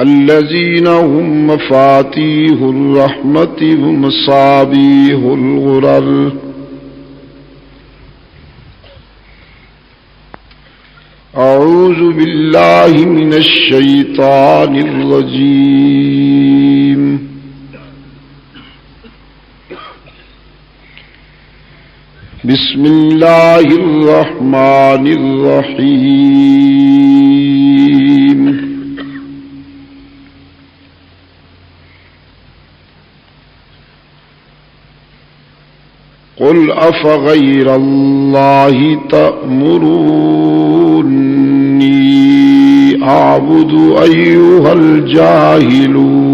الذين هم مفاتيح الرحمة ومصابيح الغرر أعوذ بالله من الشيطان الرجيم بسم الله الرحمن الرحيم قل أفغير الله تأمروني أعبد أيها الجاهلون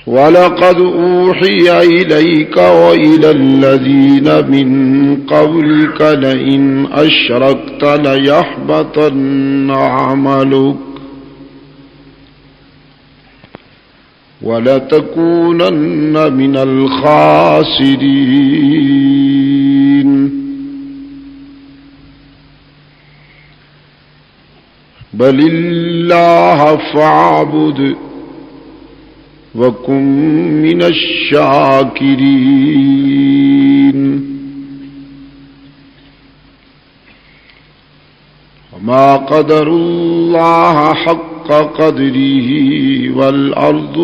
ولقد أوحي إليك وإلى الذين من قبلك لئن أشركت ليحبطن عملك ولتكونن من الخاسرين بل الله فاعبد وكن من الشاكرين وما قدر الله حق قدره والأرض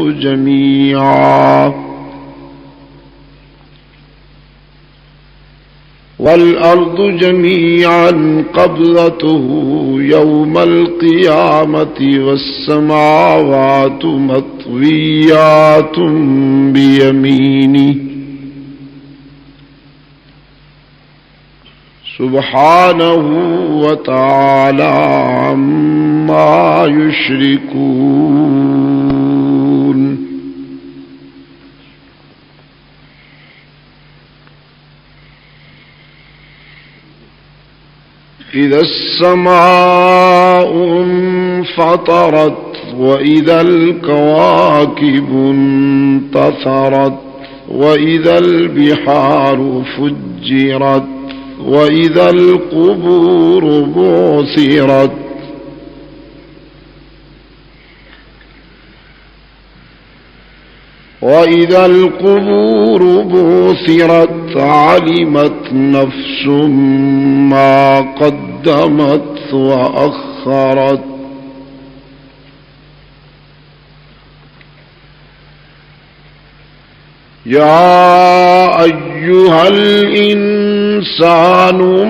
جميعا قبضته يوم القيامة والسماوات مطويات بيمينه سبحانه وتعالى عما يشركون إذا السماء انفطرت وإذا الكواكب انتثرت وإذا البحار فجرت وإذا القبور بعثرت وإذا القبور بعثرت علمت نفس ما قدمت وأخرت يا أيها الإنسان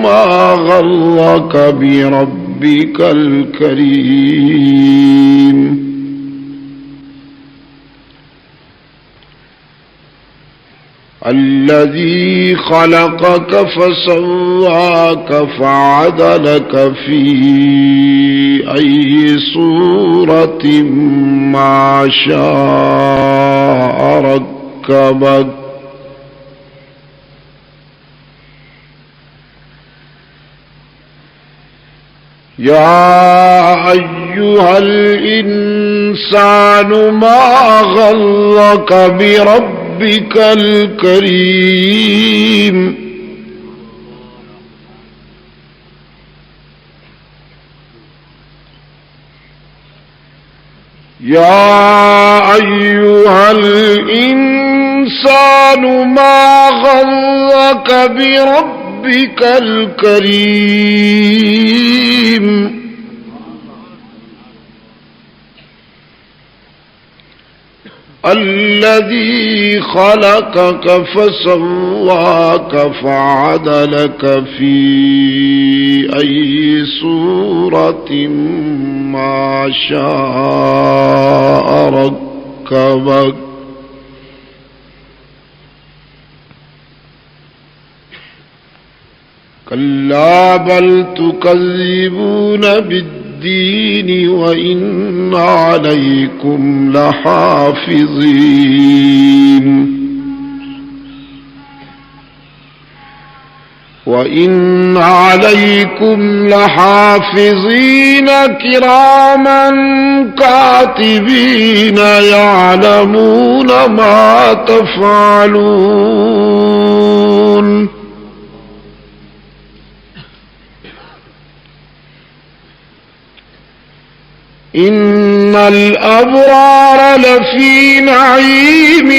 ما غرك بربك الكريم الذي خلقك فسواك فعدلك في أي صورة ما شاء ركبك يا أيها الإنسان ما غرك بربك الكريم يا أيها الإنسان ما غرك بربك الكريم الذي خلقك فسواك فعدلك في أي صورة ما شاء ركبك كلا بل تكذبون بالدين وإن عليكم لحافظين وَإِنَّ عَلَيْكُمْ لَحَافِظِينَ كِرَامًا كَاتِبِينَ يَعْلَمُونَ مَا تَفْعَلُونَ إِنَّ الْأَبْرَارَ لَفِي نَعِيمٍ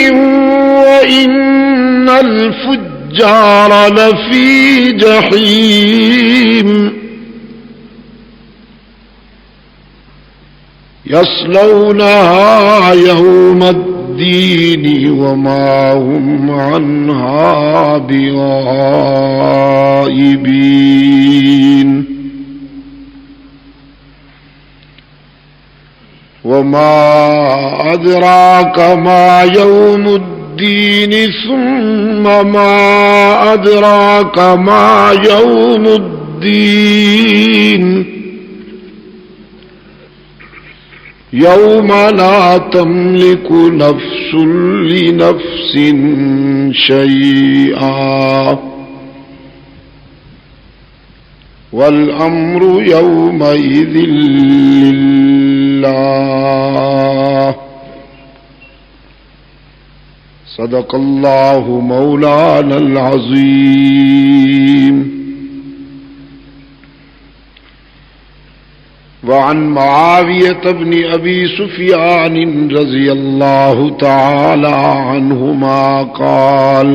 وَإِنَّ الْفُجَّارَ لَفِي جَحِيمٍ يَصْلَوْنَهَا يَوْمَ الدِّينِ وَمَا هُمْ عَنْهَا بِغَائِبِينَ وَمَا أَدْرَاكَ مَا يَوْمُ الدِّينِ ثُمَّ مَا أَدْرَاكَ مَا يَوْمُ الدِّينِ يَوْمَ لَا تَمْلِكُ نَفْسٌ لِنَفْسٍ شَيْئًا وَالْأَمْرُ يَوْمَئِذٍ لِلَّهِ صدق اللہ مولانا العظیم وعن معاویة بن ابی سفیان رضی اللہ تعالی عنہما قال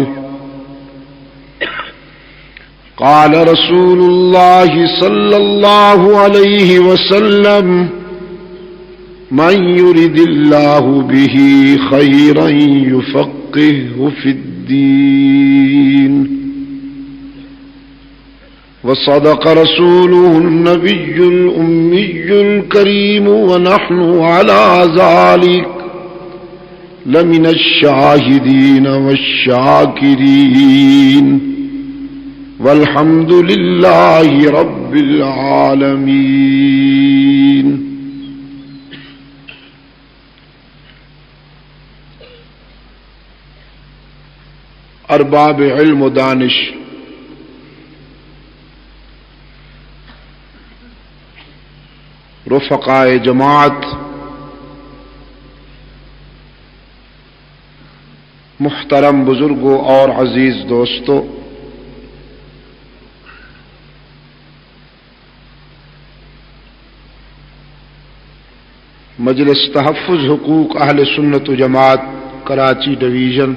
قال رسول اللہ صلی اللہ علیہ وسلم من يرد اللہ به خیرا يفقهه في الدين وصدق رسوله النبي الأمي الكريم ونحن على ذلك لمن الشاهدين والشاكرين والحمد لله رب العالمين. ارباب علم و دانش، رفقائے جماعت، محترم بزرگوں اور عزیز دوستو، مجلس تحفظ حقوق اہل سنت و جماعت کراچی ڈویژن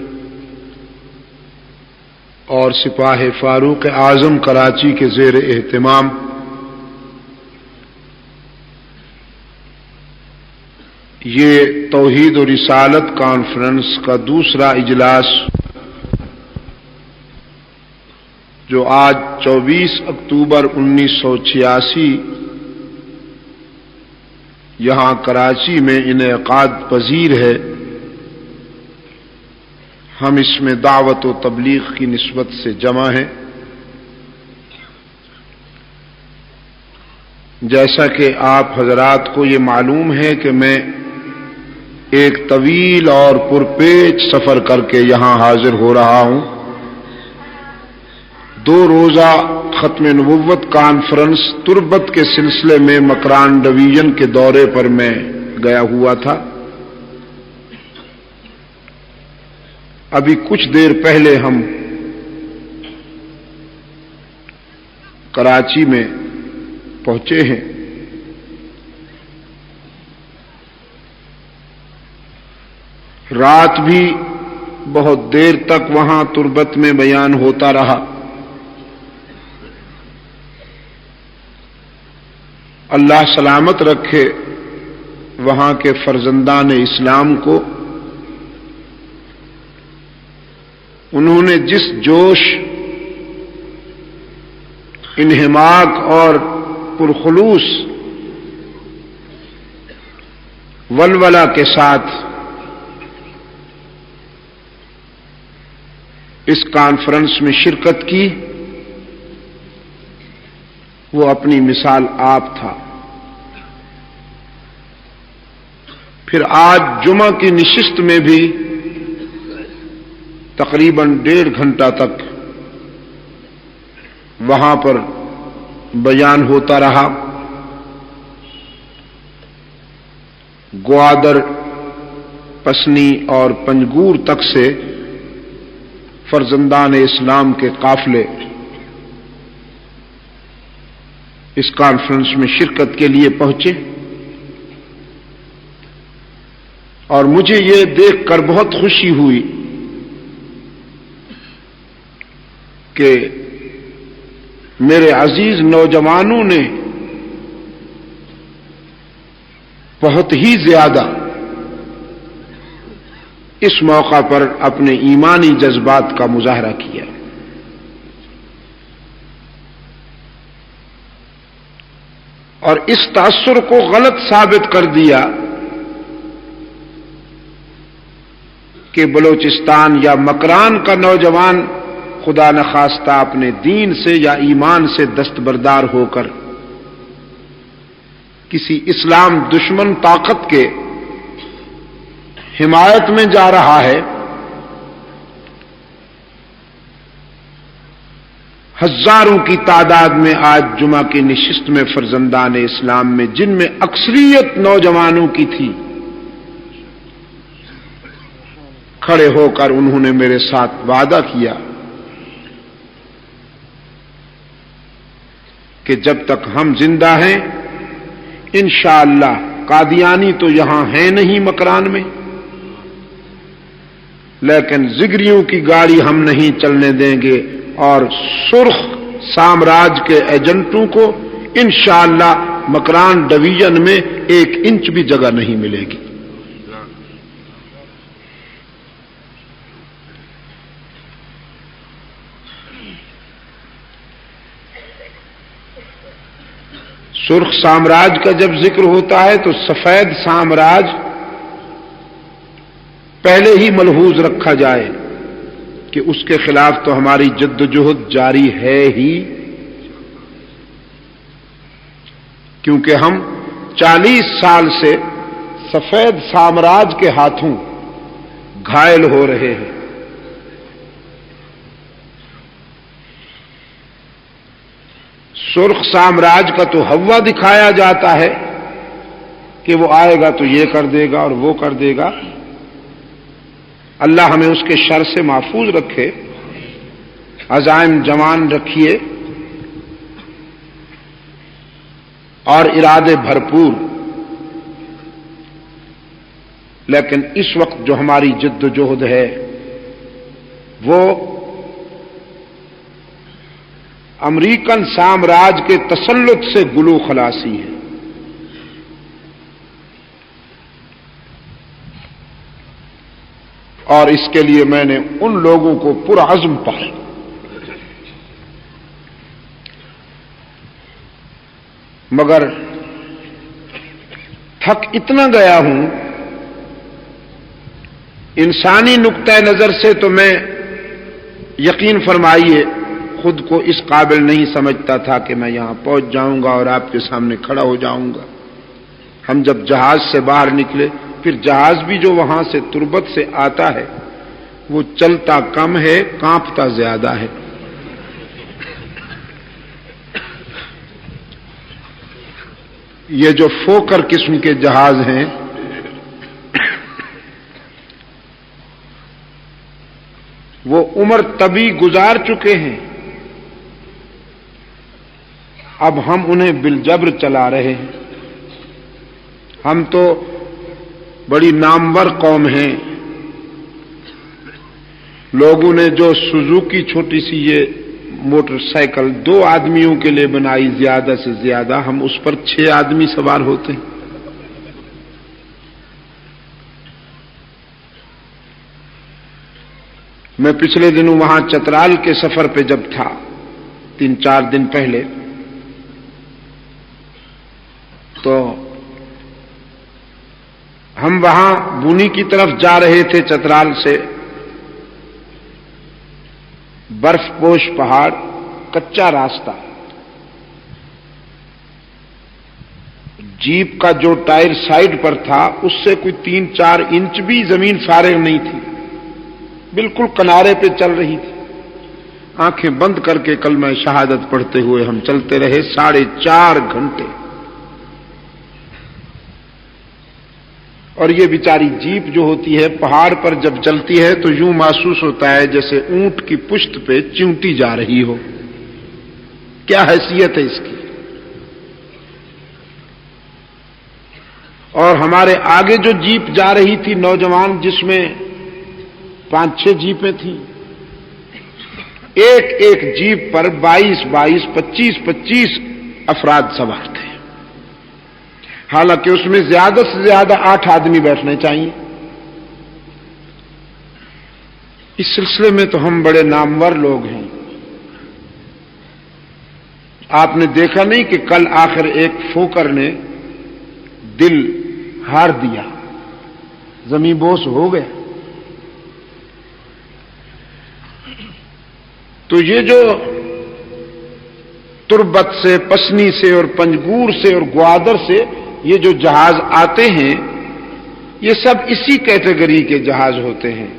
اور سپاہ فاروق اعظم کراچی کے زیر اہتمام یہ توحید و رسالت کانفرنس کا دوسرا اجلاس جو آج 24 اکتوبر 1986 یہاں کراچی میں انعقاد پذیر ہے، ہم اس میں دعوت و تبلیغ کی نسبت سے جمع ہیں. جیسا کہ آپ حضرات کو یہ معلوم ہے کہ میں ایک طویل اور پرپیچ سفر کر کے یہاں حاضر ہو رہا ہوں. 2 روزہ ختم نبوت کانفرنس تربت کے سلسلے میں مکران ڈویژن کے دورے پر میں گیا ہوا تھا. ابھی کچھ دیر پہلے ہم کراچی میں پہنچے ہیں. رات بھی بہت دیر تک وہاں تربت میں بیان ہوتا رہا. اللہ سلامت رکھے وہاں کے فرزندان اسلام کو انہوں نے جس جوش، انہماک اور پرخلوص ولولہ کے ساتھ اس کانفرنس میں شرکت کی، وہ اپنی مثال آپ تھا۔ پھر آج جمعہ کی نشست میں بھی تقریباً 1.5 گھنٹہ تک وہاں پر بیان ہوتا رہا۔ گوادر، پسنی اور پنجگور تک سے فرزندان اسلام کے قافلے اس کانفرنس میں شرکت کے لیے پہنچے، اور مجھے یہ دیکھ کر بہت خوشی ہوئی کہ میرے عزیز نوجوانوں نے بہت ہی زیادہ اس موقع پر اپنے ایمانی جذبات کا مظاہرہ کیا۔ اور اس تاثر کو غلط ثابت کر دیا کہ بلوچستان یا مکران کا نوجوان خدا نخواستہ اپنے دین سے یا ایمان سے دستبردار ہو کر کسی اسلام دشمن طاقت کے حمایت میں جا رہا ہے۔ ہزاروں کی تعداد میں آج جمعہ کی نشست میں فرزندان اسلام میں، جن میں اکثریت نوجوانوں کی تھی، کھڑے ہو کر انہوں نے میرے ساتھ وعدہ کیا کہ جب تک ہم زندہ ہیں انشاءاللہ، قادیانی تو یہاں ہیں نہیں مکران میں، لیکن زگریوں کی گاڑی ہم نہیں چلنے دیں گے، اور سرخ سامراج کے ایجنٹوں کو انشاءاللہ مکران ڈویژن میں 1 انچ بھی جگہ نہیں ملے گی۔ سرخ سامراج کا جب ذکر ہوتا ہے تو سفید سامراج پہلے ہی ملحوظ رکھا جائے کہ اس کے خلاف تو ہماری جدوجہد جاری ہے ہی، کیونکہ ہم 40 سال سے سفید سامراج کے ہاتھوں گھائل ہو رہے ہیں۔ سرخ سامراج کا تو ہوا دکھایا جاتا ہے کہ وہ آئے گا تو یہ کر دے گا اور وہ کر دے گا۔ اللہ ہمیں اس کے شر سے محفوظ رکھے، عزائم جوان رکھیے اور ارادے بھرپور۔ لیکن اس وقت جو ہماری جد و جہد ہے وہ امریکن سامراج کے تسلط سے گلو خلاصی ہے۔ اور اس کے لیے میں نے ان لوگوں کو پرعزم پایا، مگر تھک اتنا گیا ہوں، انسانی نقطہ نظر سے تو میں یقین فرمائیے خود کو اس قابل نہیں سمجھتا تھا کہ میں یہاں پہنچ جاؤں گا اور آپ کے سامنے کھڑا ہو جاؤں گا۔ ہم جب جہاز سے باہر نکلے، پھر جہاز بھی جو وہاں سے تربت سے آتا ہے وہ چلتا کم ہے، کانپتا زیادہ ہے۔ یہ جو فوکر قسم کے جہاز ہیں وہ عمر طبی گزار چکے ہیں، اب ہم انہیں بالجبر چلا رہے ہیں۔ ہم تو بڑی نامور قوم ہیں، لوگوں نے جو سوزوکی چھوٹی سی یہ موٹر سائیکل 2 آدمیوں کے لیے بنائی، زیادہ سے زیادہ ہم اس پر 6 آدمی سوار ہوتے ہیں۔ میں پچھلے دنوں وہاں چترال کے سفر پہ جب تھا 3-4 دن پہلے، تو ہم وہاں بونی کی طرف جا رہے تھے۔ چترال سے برف پوش پہاڑ، کچا راستہ، جیپ کا جو ٹائر سائڈ پر تھا اس سے کوئی 3-4 انچ بھی زمین فارغ نہیں تھی، بالکل کنارے پہ چل رہی تھی۔ آنکھیں بند کر کے کلمہ شہادت پڑھتے ہوئے ہم چلتے رہے 4.5 گھنٹے، اور یہ بیچاری جیپ جو ہوتی ہے پہاڑ پر جب چلتی ہے تو یوں محسوس ہوتا ہے جیسے اونٹ کی پشت پہ چیونٹی جا رہی ہو۔ کیا حیثیت ہے اس کی! اور ہمارے آگے جو جیپ جا رہی تھی نوجوان، جس میں 5-6 جیپیں تھیں، ایک ایک جیپ پر 22-22 25-25 افراد سوار تھے، حالانکہ اس میں زیادہ سے زیادہ 8 آدمی بیٹھنے چاہیے۔ اس سلسلے میں تو ہم بڑے نامور لوگ ہیں۔ آپ نے دیکھا نہیں کہ کل آخر ایک فوکر نے دل ہار دیا، زمین بوس ہو گئے۔ تو یہ جو تربت سے، پسنی سے اور پنجگور سے اور گوادر سے یہ جو جہاز آتے ہیں، یہ سب اسی کیٹیگری کے جہاز ہوتے ہیں،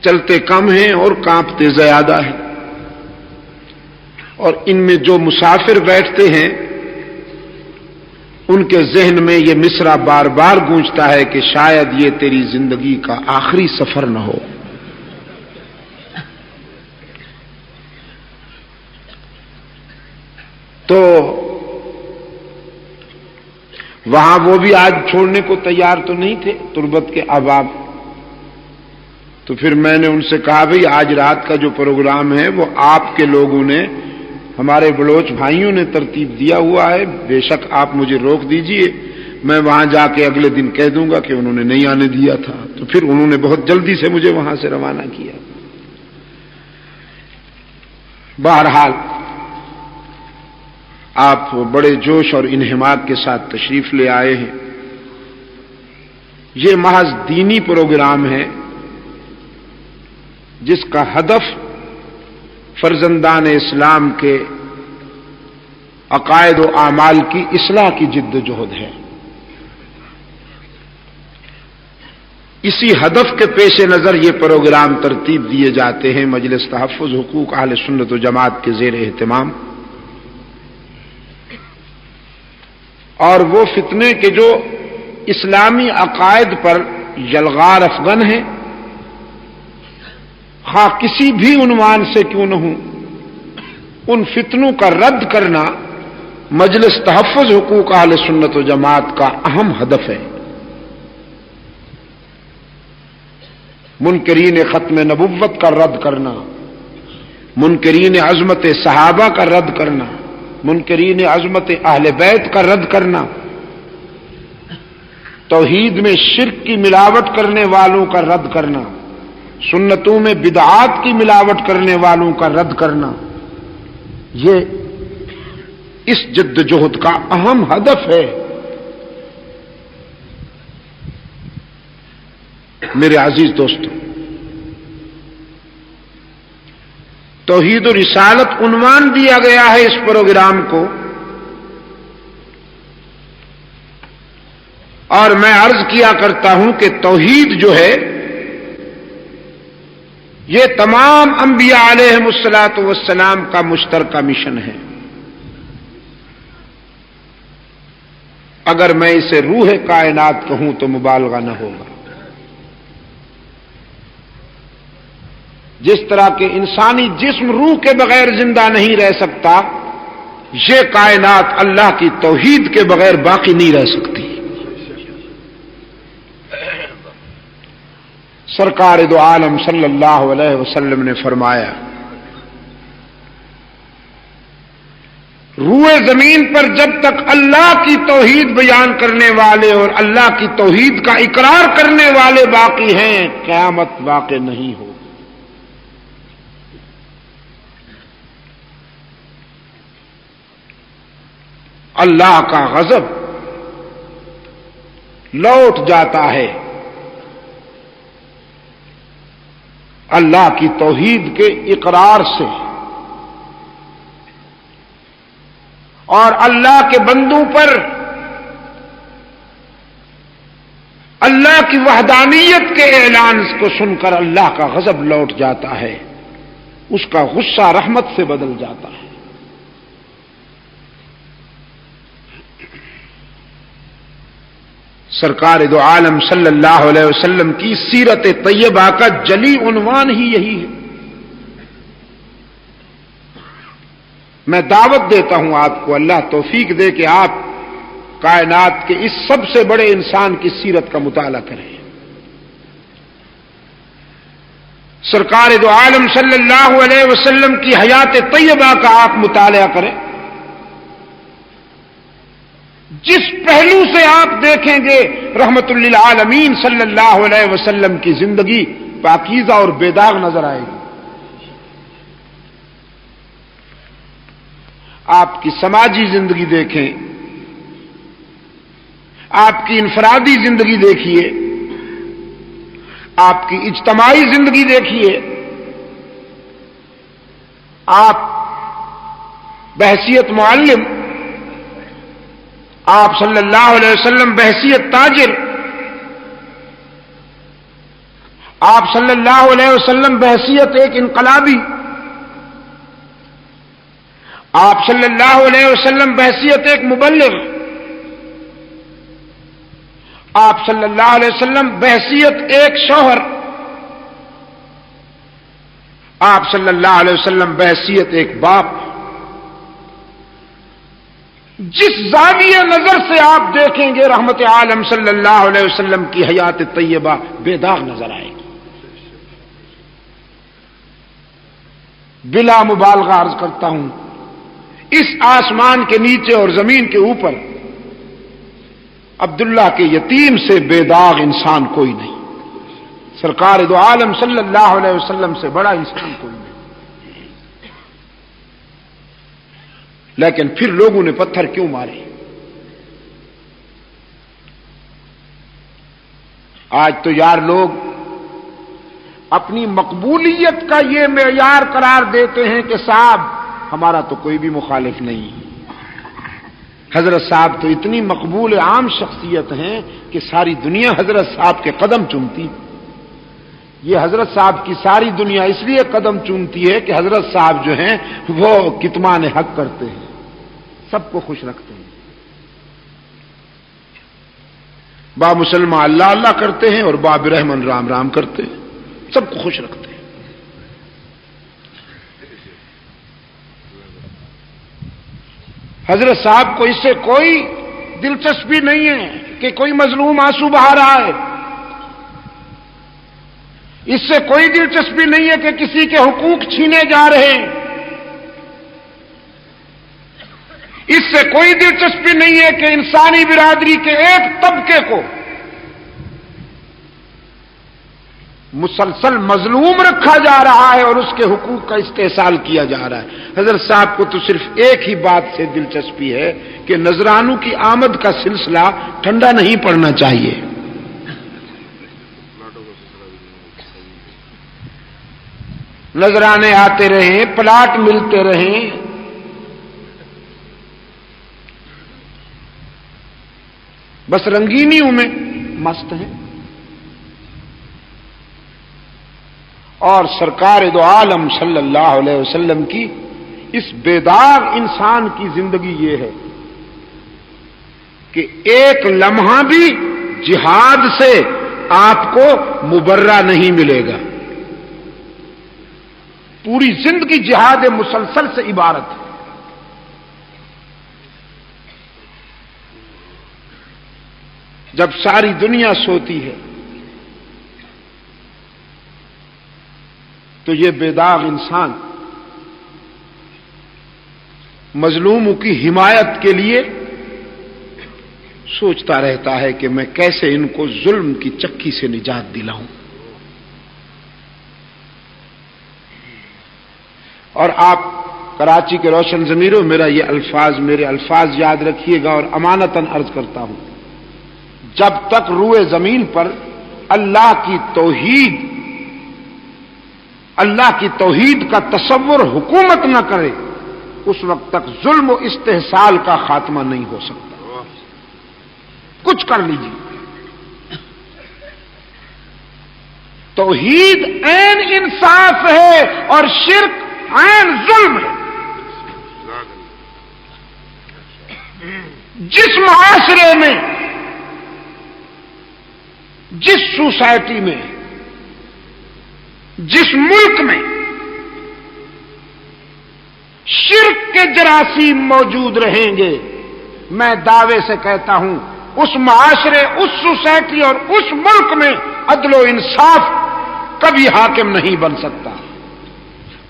چلتے کم ہیں اور کانپتے زیادہ ہیں۔ اور ان میں جو مسافر بیٹھتے ہیں ان کے ذہن میں یہ مصرع بار بار گونجتا ہے کہ شاید یہ تیری زندگی کا آخری سفر نہ ہو۔ تو وہاں وہ بھی آج چھوڑنے کو تیار تو نہیں تھے، تربت کے احباب۔ تو پھر میں نے ان سے کہا بھئی آج رات کا جو پروگرام ہے وہ آپ کے لوگوں نے، ہمارے بلوچ بھائیوں نے ترتیب دیا ہوا ہے، بے شک آپ مجھے روک دیجئے، میں وہاں جا کے اگلے دن کہہ دوں گا کہ انہوں نے نہیں آنے دیا تھا۔ تو پھر انہوں نے بہت جلدی سے مجھے وہاں سے روانہ کیا۔ بہرحال آپ بڑے جوش اور انہماک کے ساتھ تشریف لے آئے ہیں۔ یہ محض دینی پروگرام ہے جس کا ہدف فرزندان اسلام کے عقائد و اعمال کی اصلاح کی جد و جہد ہے۔ اسی ہدف کے پیش نظر یہ پروگرام ترتیب دیے جاتے ہیں مجلس تحفظ حقوق اہل سنت و جماعت کے زیر اہتمام۔ اور وہ فتنے کے جو اسلامی عقائد پر یلغار افغن ہیں، خواہ کسی بھی عنوان سے کیوں نہ ہوں، ان فتنوں کا رد کرنا مجلس تحفظ حقوق اہل سنت و جماعت کا اہم ہدف ہے۔ منکرین ختم نبوت کا رد کرنا، منکرین عظمت صحابہ کا رد کرنا، منکرین عظمت اہل بیت کا رد کرنا، توحید میں شرک کی ملاوٹ کرنے والوں کا رد کرنا، سنتوں میں بدعات کی ملاوٹ کرنے والوں کا رد کرنا، یہ اس جد جہد کا اہم ہدف ہے۔ میرے عزیز دوستو، توحید و رسالت عنوان دیا گیا ہے اس پروگرام کو، اور میں عرض کیا کرتا ہوں کہ توحید جو ہے یہ تمام انبیاء علیہم الصلاۃ والسلام کا مشترکہ مشن ہے۔ اگر میں اسے روح کائنات کہوں تو مبالغہ نہ ہوگا۔ جس طرح کہ انسانی جسم روح کے بغیر زندہ نہیں رہ سکتا، یہ کائنات اللہ کی توحید کے بغیر باقی نہیں رہ سکتی۔ سرکار دو عالم صلی اللہ علیہ وسلم نے فرمایا روئے زمین پر جب تک اللہ کی توحید بیان کرنے والے اور اللہ کی توحید کا اقرار کرنے والے باقی ہیں، قیامت واقع نہیں ہوگی۔ اللہ کا غضب لوٹ جاتا ہے اللہ کی توحید کے اقرار سے، اور اللہ کے بندوں پر اللہ کی وحدانیت کے اعلان کو سن کر اللہ کا غضب لوٹ جاتا ہے، اس کا غصہ رحمت سے بدل جاتا ہے۔ سرکار دو عالم صلی اللہ علیہ وسلم کی سیرت طیبہ کا جلی عنوان ہی یہی ہے۔ میں دعوت دیتا ہوں آپ کو، اللہ توفیق دے کہ آپ کائنات کے اس سب سے بڑے انسان کی سیرت کا مطالعہ کریں۔ سرکار دو عالم صلی اللہ علیہ وسلم کی حیات طیبہ کا آپ مطالعہ کریں۔ جس پہلو سے آپ دیکھیں گے رحمت للعالمین صلی اللہ علیہ وسلم کی زندگی پاکیزہ اور بے داغ نظر آئے گی۔ آپ کی سماجی زندگی دیکھیں، آپ کی انفرادی زندگی دیکھیے، آپ کی اجتماعی زندگی دیکھیے، آپ بحیثیت معلم، آپ صلی اللہ علیہ وسلم بحیثیت تاجر، آپ صلی اللہ علیہ وسلم بحیثیت ایک انقلابی، آپ صلی اللہ علیہ وسلم بحیثیت ایک مبلغ، آپ صلی اللہ علیہ وسلم بحیثیت ایک شوہر، آپ صلی اللہ علیہ وسلم بحیثیت ایک باپ۔ جس زاویہ نظر سے آپ دیکھیں گے رحمت عالم صلی اللہ علیہ وسلم کی حیات طیبہ بے داغ نظر آئے گی۔ بلا مبالغہ عرض کرتا ہوں، اس آسمان کے نیچے اور زمین کے اوپر عبداللہ کے یتیم سے بے داغ انسان کوئی نہیں، سرکار دو عالم صلی اللہ علیہ وسلم سے بڑا انسان کوئی نہیں۔ لیکن پھر لوگوں نے پتھر کیوں مارے؟ آج تو یار لوگ اپنی مقبولیت کا یہ معیار قرار دیتے ہیں کہ صاحب ہمارا تو کوئی بھی مخالف نہیں، حضرت صاحب تو اتنی مقبول عام شخصیت ہیں کہ ساری دنیا حضرت صاحب کے قدم چومتی۔ یہ حضرت صاحب کی ساری دنیا اس لیے قدم چومتی ہے کہ حضرت صاحب جو ہیں وہ کتمان حق کرتے ہیں، سب کو خوش رکھتے ہیں، با مسلمان اللہ اللہ کرتے ہیں اور با برحمن رام رام کرتے ہیں، سب کو خوش رکھتے ہیں۔ حضرت صاحب کو اس سے کوئی دلچسپی نہیں ہے کہ کوئی مظلوم آنسو بہا رہا ہے، اس سے کوئی دلچسپی نہیں ہے کہ کسی کے حقوق چھینے جا رہے ہیں، اس سے کوئی دلچسپی نہیں ہے کہ انسانی برادری کے ایک طبقے کو مسلسل مظلوم رکھا جا رہا ہے اور اس کے حقوق کا استحصال کیا جا رہا ہے۔ حضرت صاحب کو تو صرف ایک ہی بات سے دلچسپی ہے کہ نذرانوں کی آمد کا سلسلہ ٹھنڈا نہیں پڑنا چاہیے۔ نذرانے آتے رہیں، پلاٹ ملتے رہیں، بس رنگینیوں میں مست ہیں۔ اور سرکار دو عالم صلی اللہ علیہ وسلم کی اس بے داغ انسان کی زندگی یہ ہے کہ ایک لمحہ بھی جہاد سے آپ کو مبرہ نہیں ملے گا، پوری زندگی جہاد مسلسل سے عبارت ہے۔ جب ساری دنیا سوتی ہے تو یہ بے داغ انسان مظلوموں کی حمایت کے لیے سوچتا رہتا ہے کہ میں کیسے ان کو ظلم کی چکی سے نجات دلاؤں. اور آپ کراچی کے روشن ضمیروں میرے الفاظ یاد رکھیے گا اور امانتاً عرض کرتا ہوں، جب تک روئے زمین پر اللہ کی توحید کا تصور حکومت نہ کرے، اس وقت تک ظلم و استحصال کا خاتمہ نہیں ہو سکتا. کچھ کر لیجیے، توحید عین انصاف ہے اور شرک عین ظلم ہے. جس معاشرے میں، جس سوسائٹی میں، جس ملک میں شرک کے جراثیم موجود رہیں گے، میں دعوے سے کہتا ہوں اس معاشرے، اس سوسائٹی اور اس ملک میں عدل و انصاف کبھی حاکم نہیں بن سکتا.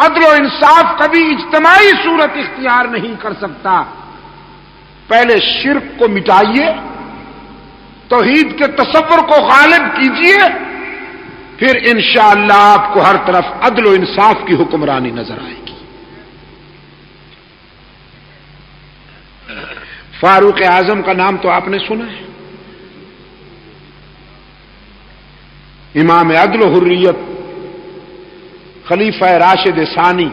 عدل و انصاف کبھی اجتماعی صورت اختیار نہیں کر سکتا. پہلے شرک کو مٹائیے، توحید کے تصور کو غالب کیجیے، پھر انشاءاللہ آپ کو ہر طرف عدل و انصاف کی حکمرانی نظر آئے گی. فاروق اعظم کا نام تو آپ نے سنا ہے، امام عدل و حریت، خلیفہ راشد ثانی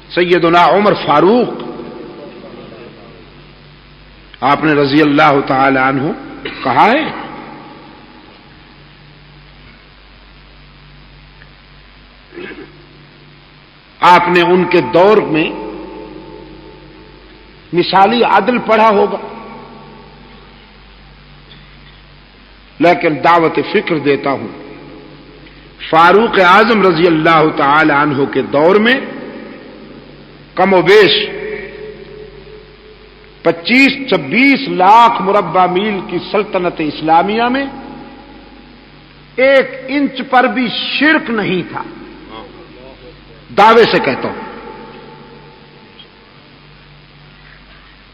سیدنا عمر فاروق، آپ نے رضی اللہ تعالی عنہ کہا ہے آپ نے ان کے دور میں مثالی عدل پڑھا ہوگا، لیکن دعوت فکر دیتا ہوں، فاروق اعظم رضی اللہ تعالی عنہ کے دور میں کم و بیش 25-26 لاکھ مربع میل کی سلطنت اسلامیہ میں 1 انچ پر بھی شرک نہیں تھا. دعوے سے کہتا ہوں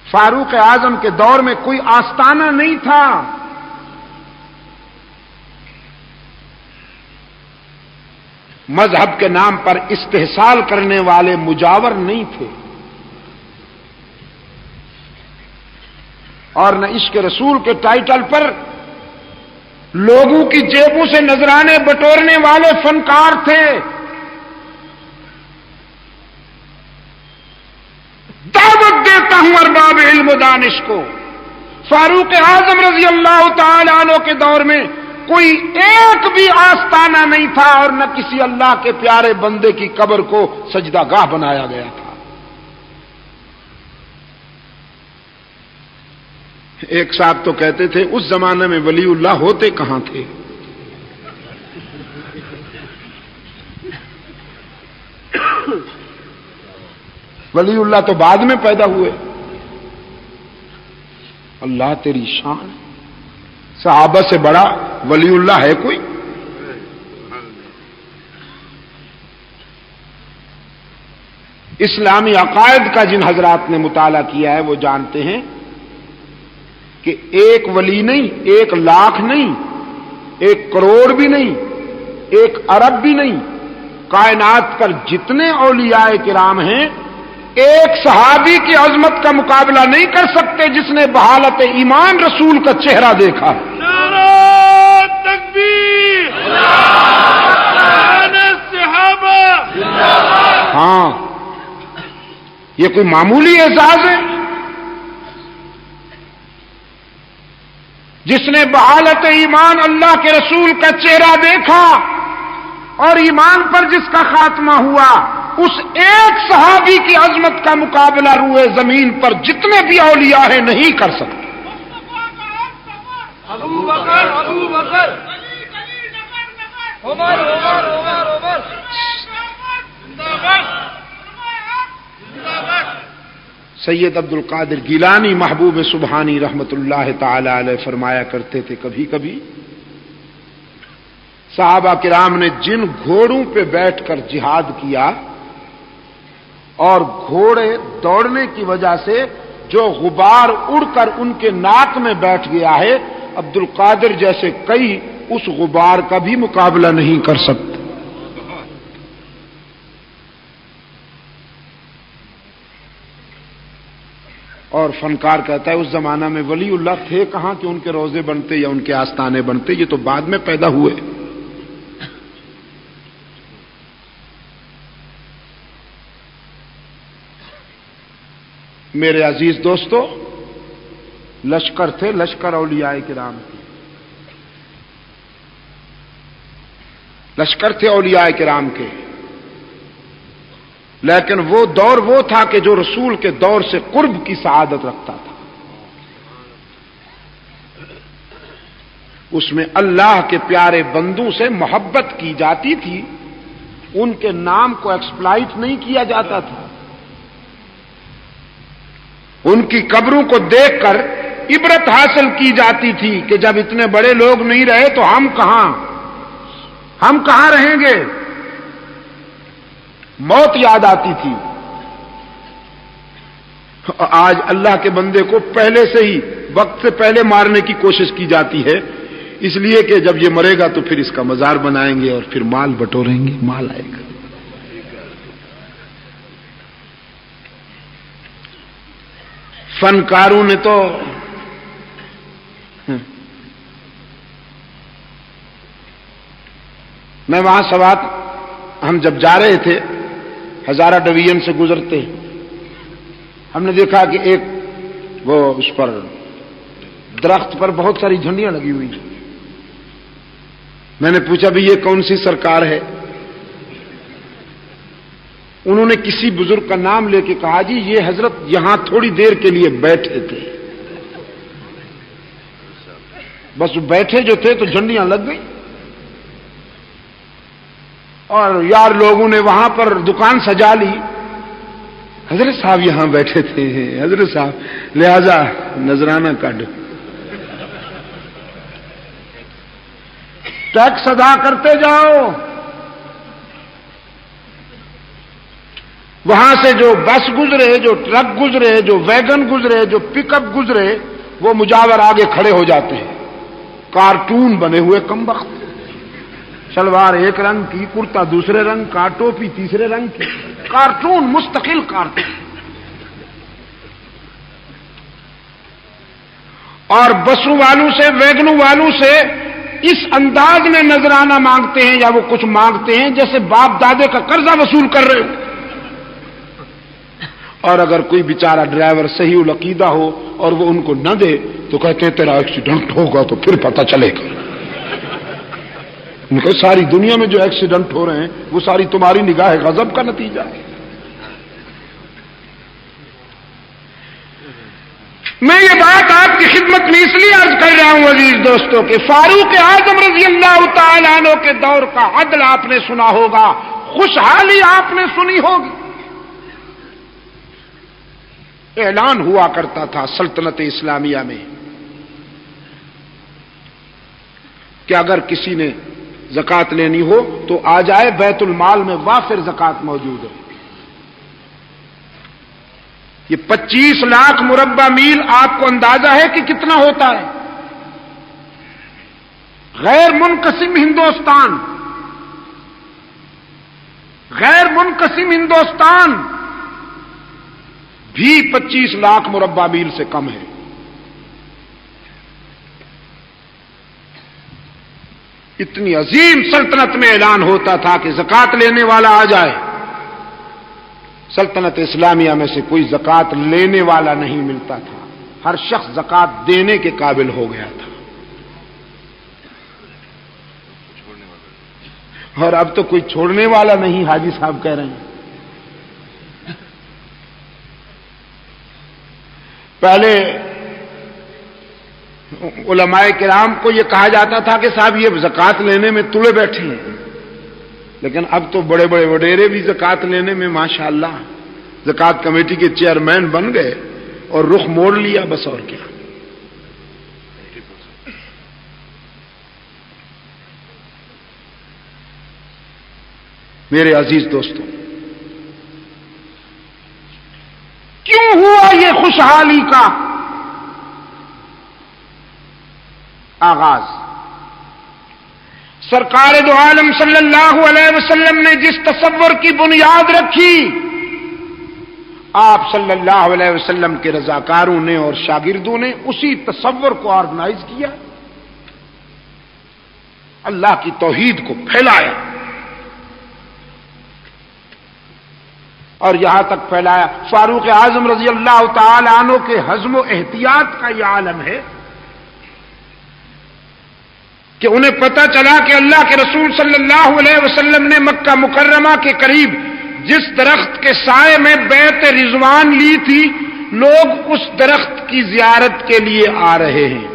فاروق اعظم کے دور میں کوئی آستانہ نہیں تھا. مذہب کے نام پر استحصال کرنے والے مجاور نہیں تھے، اور نہ عشق رسول کے ٹائٹل پر لوگوں کی جیبوں سے نذرانے بٹورنے والے فنکار تھے. دعوت دیتا ہوں ارباب علم و دانش کو، فاروق اعظم رضی اللہ تعالی عنہ کے دور میں کوئی ایک بھی آستانہ نہیں تھا، اور نہ کسی اللہ کے پیارے بندے کی قبر کو سجدہ گاہ بنایا گیا تھا. ایک صاحب تو کہتے تھے اس زمانے میں ولی اللہ ہوتے کہاں تھے. ولی اللہ تو بعد میں پیدا ہوئے. اللہ تیری شان، صحابہ سے بڑا ولی اللہ ہے کوئی؟ اسلامی عقائد کا جن حضرات نے مطالعہ کیا ہے وہ جانتے ہیں کہ 1 ولی نہیں، 1 لاکھ نہیں، 1 کروڑ بھی نہیں، 1 ارب بھی نہیں، کائنات پر جتنے اولیاء کرام ہیں ایک صحابی کی عظمت کا مقابلہ نہیں کر سکتے جس نے بحالت ایمان رسول کا چہرہ دیکھا. نعرہ تکبیر، نعرہ صحابہ. ہاں، یہ کوئی معمولی اعزاز ہے؟ جس نے بحالت ایمان اللہ کے رسول کا چہرہ دیکھا اور ایمان پر جس کا خاتمہ ہوا، اس ایک صحابی کی عظمت کا مقابلہ روئے زمین پر جتنے بھی اولیاء ہیں نہیں کر سکتے. ابو بکر، ابو بکر، عمر، عمر، عمر، عمر. سید عبد القادر گیلانی محبوب سبحانی رحمت اللہ تعالی علیہ فرمایا کرتے تھے کبھی کبھی صحابہ کرام نے جن گھوڑوں پہ بیٹھ کر جہاد کیا اور گھوڑے دوڑنے کی وجہ سے جو غبار اڑ کر ان کے ناک میں بیٹھ گیا ہے، عبد القادر جیسے کئی اس غبار کا بھی مقابلہ نہیں کر سکتے۔ اور فنکار کہتا ہے اس زمانہ میں ولی اللہ تھے کہاں کہ ان کے روزے بنتے یا ان کے آستانے بنتے، یہ تو بعد میں پیدا ہوئے۔ میرے عزیز دوستو، لشکر تھے، لشکر اولیاء کرام کے، لشکر تھے اولیاء کرام کے، لیکن وہ دور وہ تھا کہ جو رسول کے دور سے قرب کی سعادت رکھتا تھا۔ اس میں اللہ کے پیارے بندوں سے محبت کی جاتی تھی، ان کے نام کو ایکسپلائٹ نہیں کیا جاتا تھا، ان کی قبروں کو دیکھ کر عبرت حاصل کی جاتی تھی کہ جب اتنے بڑے لوگ نہیں رہے تو ہم کہاں رہیں گے، موت یاد آتی تھی۔ آج اللہ کے بندے کو پہلے سے ہی وقت سے پہلے مارنے کی کوشش کی جاتی ہے، اس لیے کہ جب یہ مرے گا تو پھر اس کا مزار بنائیں گے اور پھر مال بٹوریں گے، مال آئے گا۔ فنکاروں نے تو میں وہاں سوات ہم جب جا رہے تھے ہزارہ ڈویژن سے گزرتے، ہم نے دیکھا کہ ایک وہ اس پر درخت پر بہت ساری جھنڈیاں لگی ہوئی ہیں۔ میں نے پوچھا بھی یہ کون سی سرکار ہے؟ انہوں نے کسی بزرگ کا نام لے کے کہا جی یہ حضرت یہاں تھوڑی دیر کے لیے بیٹھے تھے، بس بیٹھے جو تھے تو جھنڈیاں لگ گئی، اور یار لوگوں نے وہاں پر دکان سجا لی، حضرت صاحب یہاں بیٹھے تھے، حضرت صاحب لہذا نذرانہ کاٹ، ٹیکس ادا کرتے جاؤ۔ وہاں سے جو بس گزرے، جو ٹرک گزرے، جو ویگن گزرے، جو پک اپ گزرے، وہ مجاور آگے کھڑے ہو جاتے ہیں، کارٹون بنے ہوئے کمبخت، شلوار ایک رنگ کی، کرتا دوسرے رنگ کا، ٹوپی تیسرے رنگ کی، کارٹون، مستقل کارٹون۔ اور بسوں والوں سے، ویگنوں والوں سے اس انداز میں نذرانہ مانگتے ہیں یا وہ کچھ مانگتے ہیں جیسے باپ دادے کا قرضہ وصول کر رہے ہو۔ اور اگر کوئی بیچارہ ڈرائیور صحیح العقیدہ ہو اور وہ ان کو نہ دے تو کہتے ہیں تیرا ایکسیڈنٹ ہوگا تو پھر پتہ چلے گا۔ ان کو ساری دنیا میں جو ایکسیڈنٹ ہو رہے ہیں وہ ساری تمہاری نگاہ غضب کا نتیجہ ہے۔ میں یہ بات آپ کی خدمت میں اس لیے عرض کر رہا ہوں عزیز دوستوں کہ فاروق اعظم رضی اللہ تعالیٰ عنہ کے دور کا عدل آپ نے سنا ہوگا، خوشحالی آپ نے سنی ہوگی۔ اعلان ہوا کرتا تھا سلطنت اسلامیہ میں کہ اگر کسی نے زکوٰۃ لینی ہو تو آ جائے، بیت المال میں وافر زکوٰۃ موجود ہے۔ یہ 25 لاکھ مربع میل آپ کو اندازہ ہے کہ کتنا ہوتا ہے؟ غیر منقسم ہندوستان، غیر منقسم ہندوستان بھی 25 لاکھ مربع میل سے کم ہے۔ اتنی عظیم سلطنت میں اعلان ہوتا تھا کہ زکوٰۃ لینے والا آ جائے۔ سلطنت اسلامیہ میں سے کوئی زکوٰۃ لینے والا نہیں ملتا تھا، ہر شخص زکوٰۃ دینے کے قابل ہو گیا تھا۔ اور اب تو کوئی چھوڑنے والا نہیں، حاجی صاحب کہہ رہے ہیں۔ پہلے علماء کرام کو یہ کہا جاتا تھا کہ صاحب یہ زکوٰۃ لینے میں تلے بیٹھے ہیں، لیکن اب تو بڑے بڑے وڈیرے بھی زکوٰۃ لینے میں ماشاءاللہ زکوٰۃ کمیٹی کے چیئرمین بن گئے اور رخ موڑ لیا، بس اور کیا۔ میرے عزیز دوستوں، خوشحالی کا آغاز۔ سرکار دو عالم صلی اللہ علیہ وسلم نے جس تصور کی بنیاد رکھی، آپ صلی اللہ علیہ وسلم کے رضاکاروں نے اور شاگردوں نے اسی تصور کو آرگنائز کیا، اللہ کی توحید کو پھیلایا، اور یہاں تک پھیلایا فاروق اعظم رضی اللہ تعالی عنہ کے حزم و احتیاط کا یہ عالم ہے کہ انہیں پتہ چلا کہ اللہ کے رسول صلی اللہ علیہ وسلم نے مکہ مکرمہ کے قریب جس درخت کے سائے میں بیعت رضوان لی تھی، لوگ اس درخت کی زیارت کے لیے آ رہے ہیں۔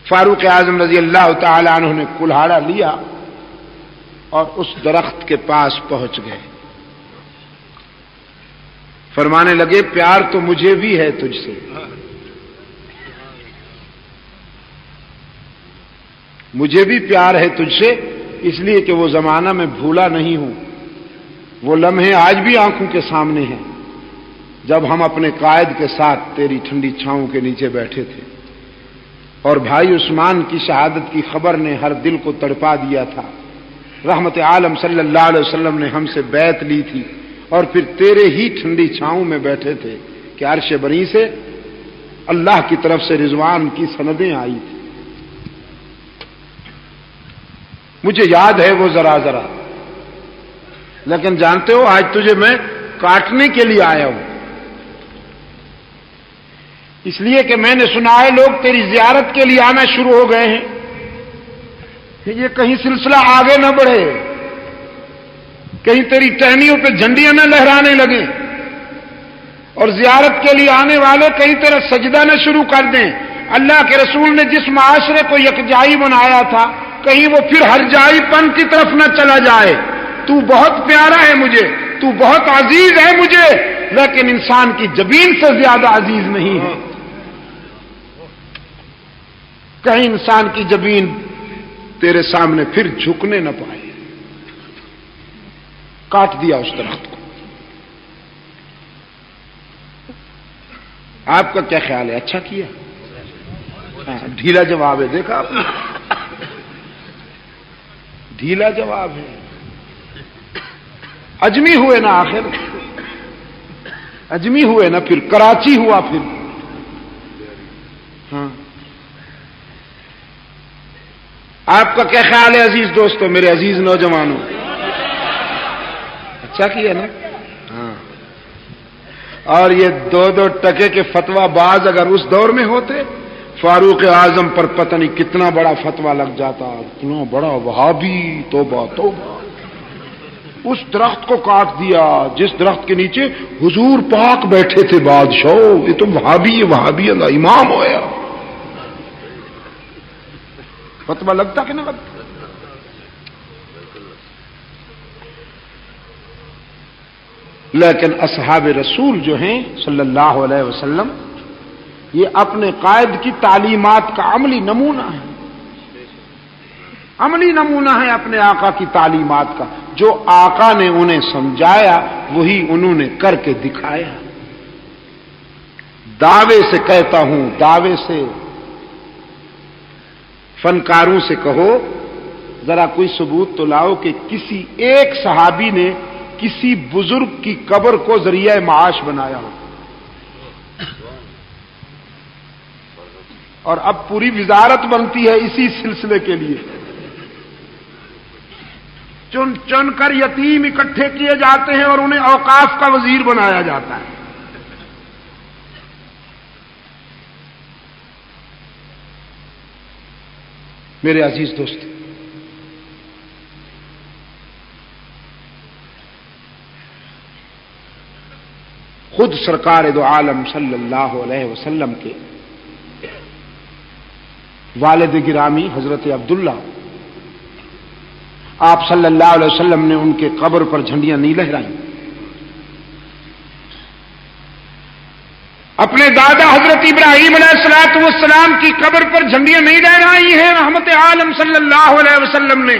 فاروق اعظم رضی اللہ تعالی عنہ نے کلہاڑا لیا اور اس درخت کے پاس پہنچ گئے، فرمانے لگے پیار تو مجھے بھی ہے تجھ سے، مجھے بھی پیار ہے تجھ سے، اس لیے کہ وہ زمانہ میں بھولا نہیں ہوں، وہ لمحے آج بھی آنکھوں کے سامنے ہیں جب ہم اپنے قائد کے ساتھ تیری ٹھنڈی چھاؤں کے نیچے بیٹھے تھے، اور بھائی عثمان کی شہادت کی خبر نے ہر دل کو تڑپا دیا تھا، رحمت عالم صلی اللہ علیہ وسلم نے ہم سے بیعت لی تھی، اور پھر تیرے ہی ٹھنڈی چھاؤں میں بیٹھے تھے کہ عرش بری سے اللہ کی طرف سے رضوان کی سندیں آئی تھی، مجھے یاد ہے وہ ذرا ذرا، لیکن جانتے ہو آج تجھے میں کاٹنے کے لیے آیا ہوں، اس لیے کہ میں نے سنا ہے لوگ تیری زیارت کے لیے آنا شروع ہو گئے ہیں، یہ کہیں سلسلہ آگے نہ بڑھے، کہیں تیری ٹہنیوں پہ جھنڈیاں نہ لہرانے لگیں، اور زیارت کے لیے آنے والے کہیں تیرا سجدہ نہ شروع کر دیں۔ اللہ کے رسول نے جس معاشرے کو یکجائی بنایا تھا، کہیں وہ پھر ہر جائی پن کی طرف نہ چلا جائے۔ تو بہت پیارا ہے مجھے، تو بہت عزیز ہے مجھے، لیکن انسان کی جبین سے زیادہ عزیز نہیں ہے، کہیں انسان کی جبین تیرے سامنے پھر جھکنے نہ پائے۔ کاٹ دیا اس درخت کو۔ آپ کا کیا خیال ہے؟ اچھا کیا؟ ڈھیلا جواب ہے، دیکھا آپ نے، ڈھیلا جواب ہے۔ اجمی ہوئے نا، آخر اجمی ہوئے نا، پھر کراچی ہوا، پھر ہاں۔ آپ کا کیا خیال ہے عزیز دوستو، میرے عزیز نوجوانوں؟ اچھا کیا نا؟ ہاں۔ اور یہ 2 ٹکے کے فتویٰ باز اگر اس دور میں ہوتے، فاروق اعظم پر پتہ نہیں کتنا بڑا فتویٰ لگ جاتا، اتنا بڑا وہابی، توبہ توبہ۔ اس درخت کو کاٹ دیا جس درخت کے نیچے حضور پاک بیٹھے تھے بادشاہ، یہ تو وہابی وہابی اللہ امام ہویا۔ فتویٰ لگتا کہ نہ لگتا؟ لیکن اصحاب رسول جو ہیں صلی اللہ علیہ وسلم، یہ اپنے قائد کی تعلیمات کا عملی نمونہ ہے، عملی نمونہ ہے اپنے آقا کی تعلیمات کا۔ جو آقا نے انہیں سمجھایا وہی انہوں نے کر کے دکھایا۔ دعوے سے کہتا ہوں، دعوے سے، فنکاروں سے کہو ذرا کوئی ثبوت تو لاؤ کہ کسی ایک صحابی نے کسی بزرگ کی قبر کو ذریعہ معاش بنایا ہو۔ اور اب پوری وزارت بنتی ہے اسی سلسلے کے لیے، چن چن کر یتیم اکٹھے کیے جاتے ہیں اور انہیں اوقاف کا وزیر بنایا جاتا ہے۔ میرے عزیز دوست، خود سرکار دو عالم صلی اللہ علیہ وسلم کے والد گرامی حضرت عبداللہ، آپ صلی اللہ علیہ وسلم نے ان کے قبر پر جھنڈیاں نہیں لہرائیں۔ اپنے دادا حضرت ابراہیم علیہ السلام کی قبر پر جھنڈیاں نہیں لہرائی ہیں رحمت عالم صلی اللہ علیہ وسلم نے،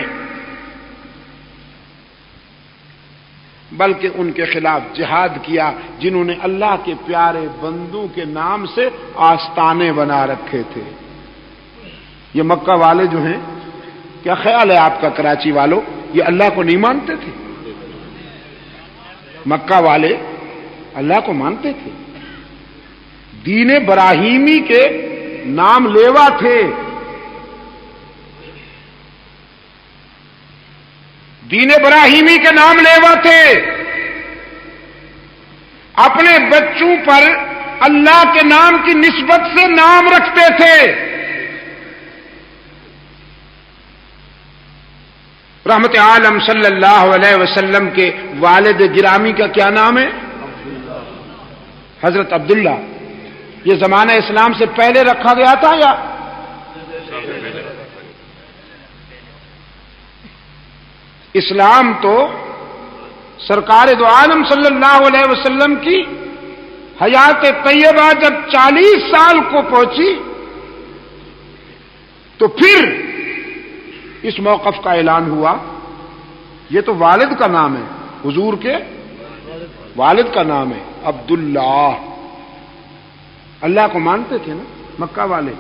بلکہ ان کے خلاف جہاد کیا جنہوں نے اللہ کے پیارے بندوں کے نام سے آستانے بنا رکھے تھے۔ یہ مکہ والے جو ہیں، کیا خیال ہے آپ کا کراچی والوں، یہ اللہ کو نہیں مانتے تھے؟ مکہ والے اللہ کو مانتے تھے، دین ابراہیمی کے نام لیوا تھے، دین ابراہیمی کے نام لیوا تھے، اپنے بچوں پر اللہ کے نام کی نسبت سے نام رکھتے تھے۔ رحمت عالم صلی اللہ علیہ وسلم کے والد گرامی کا کیا نام ہے؟ حضرت عبداللہ۔ یہ زمانہ اسلام سے پہلے رکھا گیا تھا یا اسلام تو سرکار دو عالم صلی اللہ علیہ وسلم کی حیات طیبہ جب 40 سال کو پہنچی تو پھر اس موقف کا اعلان ہوا۔ یہ تو والد کا نام ہے، حضور کے والد کا نام ہے عبداللہ۔ اللہ کو مانتے تھے نا مکہ والے،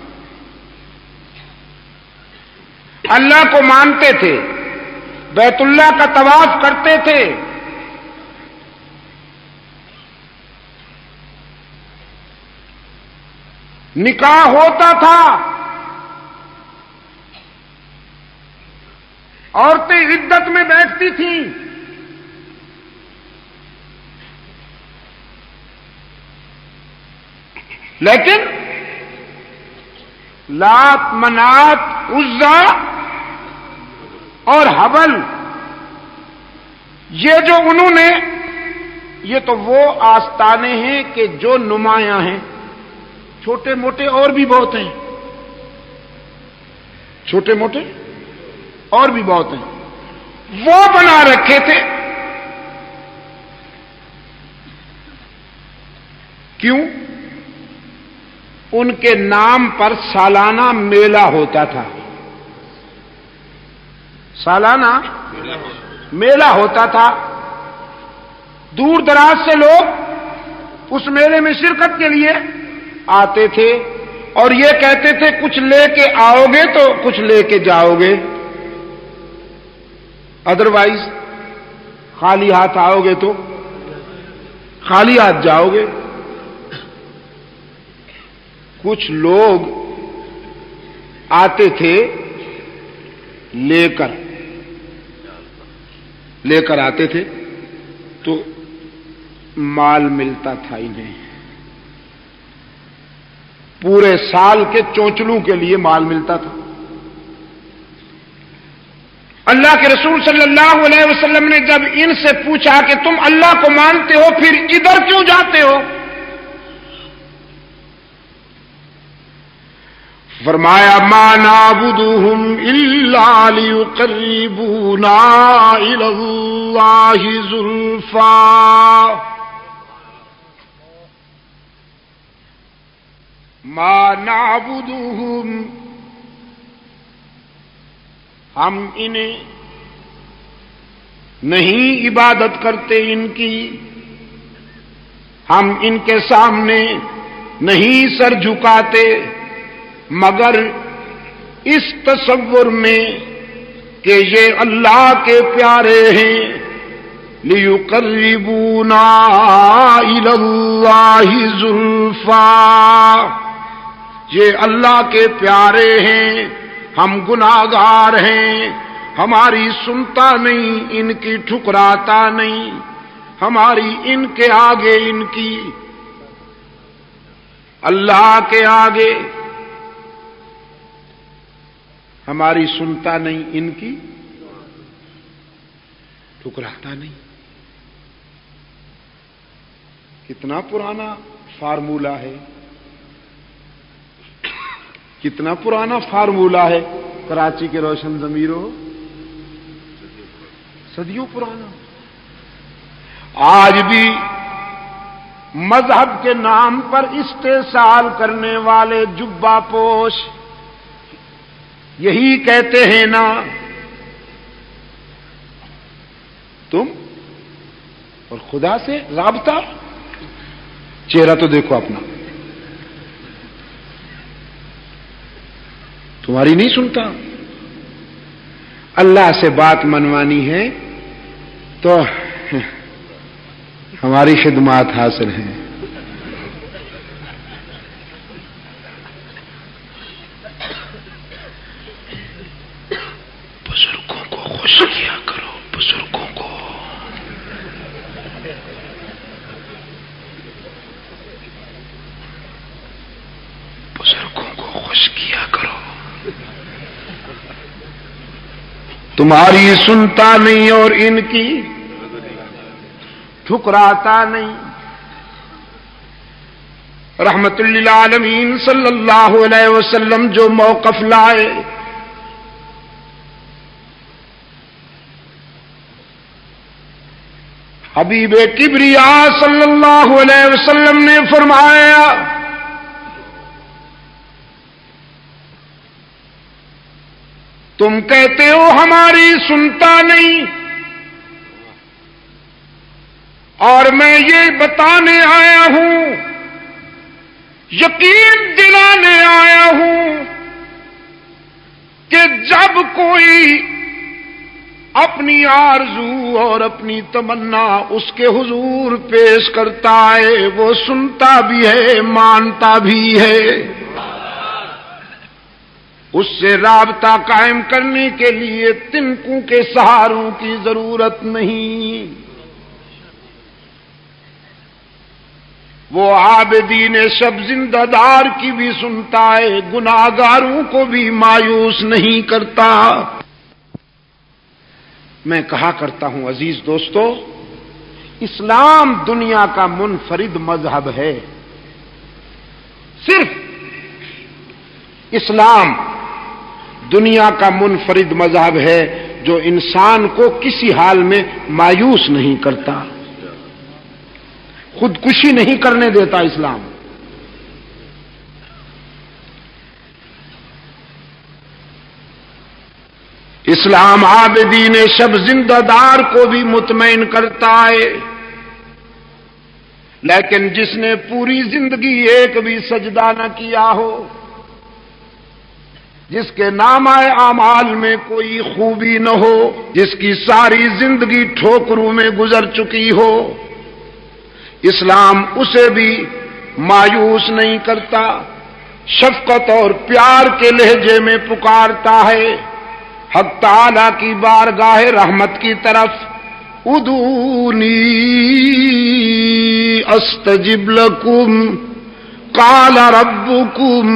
اللہ کو مانتے تھے، بیت اللہ کا طواف کرتے تھے، نکاح ہوتا تھا، عورتیں عدت میں بیٹھتی تھیں، لیکن لات منات عزا اور حبل یہ جو انہوں نے، یہ تو وہ آستانے ہیں کہ جو نمایاں ہیں، چھوٹے موٹے اور بھی بہت ہیں، چھوٹے موٹے اور بھی بہت ہیں، وہ بنا رکھے تھے۔ کیوں؟ ان کے نام پر سالانہ میلہ ہوتا تھا، سالانہ میلہ ہوتا تھا، دور دراز سے لوگ اس میلے میں شرکت کے لیے آتے تھے اور یہ کہتے تھے کچھ لے کے آؤ گے تو کچھ لے کے جاؤ گے، ادروائز خالی ہاتھ آؤ گے تو خالی ہاتھ جاؤ گے۔ کچھ لوگ آتے تھے لے کر آتے تھے تو مال ملتا تھا انہیں، پورے سال کے چونچلوں کے لیے مال ملتا تھا۔ اللہ کے رسول صلی اللہ علیہ وسلم نے جب ان سے پوچھا کہ تم اللہ کو مانتے ہو پھر ادھر کیوں جاتے ہو، فرمایا ما نعبدهم الا ليقربونا الى الله زلفى، ما نعبدهم، ہم انہیں نہیں عبادت کرتے ان کی، ہم ان کے سامنے نہیں سر جھکاتے مگر اس تصور میں کہ یہ اللہ کے پیارے ہیں، لِيُقَرِّبُونَا إِلَى اللَّهِ زُلْفَىٰ، یہ اللہ کے پیارے ہیں، ہم گناہگار ہیں، ہماری سنتا نہیں، ان کی ٹھکراتا نہیں، ہماری ان کے آگے، ان کی اللہ کے آگے ہماری سنتا نہیں، ان کی ٹھکراتا نہیں۔ کتنا پرانا فارمولہ ہے، کتنا پرانا فارمولہ ہے کراچی کے روشن ضمیروں، صدیوں پرانا۔ آج بھی مذہب کے نام پر استحصال کرنے والے جبہ پوش یہی کہتے ہیں نا، تم اور خدا سے رابطہ، چہرہ تو دیکھو اپنا، تمہاری نہیں سنتا. اللہ سے بات منوانی ہے تو ہماری خدمات حاصل ہیں. بزرگوں کو خوش کیا کرو، بزرگوں کو. بزرگوں کو خوش کیا کرو. تمہاری سنتا نہیں اور ان کی ٹھکراتا نہیں. رحمت للعالمین صلی اللہ علیہ وسلم جو موقف لائے، حبیب کبریا صلی اللہ علیہ وسلم نے فرمایا تم کہتے ہو ہماری سنتا نہیں، اور میں یہ بتانے آیا ہوں، یقین دلانے آیا ہوں کہ جب کوئی اپنی آرزو اور اپنی تمنا اس کے حضور پیش کرتا ہے، وہ سنتا بھی ہے، مانتا بھی ہے. اس سے رابطہ قائم کرنے کے لیے تنکوں کے سہاروں کی ضرورت نہیں. وہ عابدین شب زندہ دار کی بھی سنتا ہے، گناہگاروں کو بھی مایوس نہیں کرتا. میں کہا کرتا ہوں عزیز دوستو، اسلام دنیا کا منفرد مذہب ہے. صرف اسلام دنیا کا منفرد مذہب ہے جو انسان کو کسی حال میں مایوس نہیں کرتا، خودکشی نہیں کرنے دیتا. اسلام اسلام عابدین شب زندہ دار کو بھی مطمئن کرتا ہے، لیکن جس نے پوری زندگی ایک بھی سجدہ نہ کیا ہو، جس کے نامہ اعمال میں کوئی خوبی نہ ہو، جس کی ساری زندگی ٹھوکروں میں گزر چکی ہو، اسلام اسے بھی مایوس نہیں کرتا، شفقت اور پیار کے لہجے میں پکارتا ہے حق تعالی کی بارگاہ رحمت کی طرف. ادعونی استجب لکم قال ربکم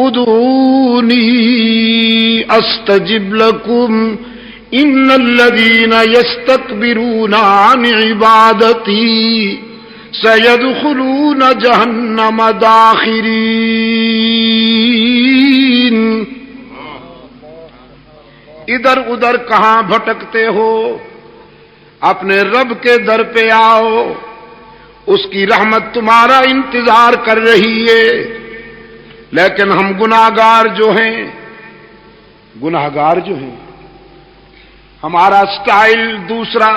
ادعونی استجب لکم ان الذین یستکبرون عن عبادتی سیدخلون جہنم داخرین. ادھر ادھر کہاں بھٹکتے ہو؟ اپنے رب کے در پہ آؤ، اس کی رحمت تمہارا انتظار کر رہی ہے. لیکن ہم گناہگار جو ہیں، ہمارا سٹائل دوسرا،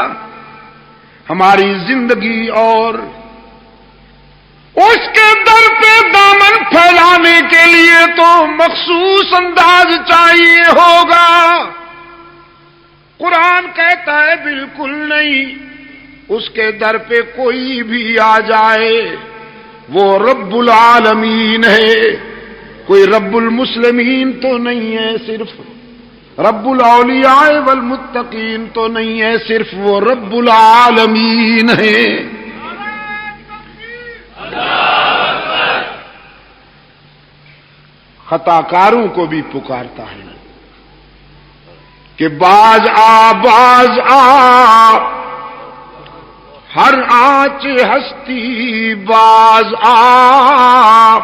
ہماری زندگی اور، اس کے در پہ دامن پھیلانے کے لیے تو مخصوص انداز چاہیے ہوگا. قرآن کہتا ہے بالکل نہیں، اس کے در پہ کوئی بھی آ جائے وہ رب العالمین ہے، کوئی رب المسلمین تو نہیں ہے، صرف رب الاولیاء والمتقین تو نہیں ہے، صرف وہ رب العالمین ہے. خطا کاروں کو بھی پکارتا ہے کہ باز آ ہر آنچ ہستی باز آ،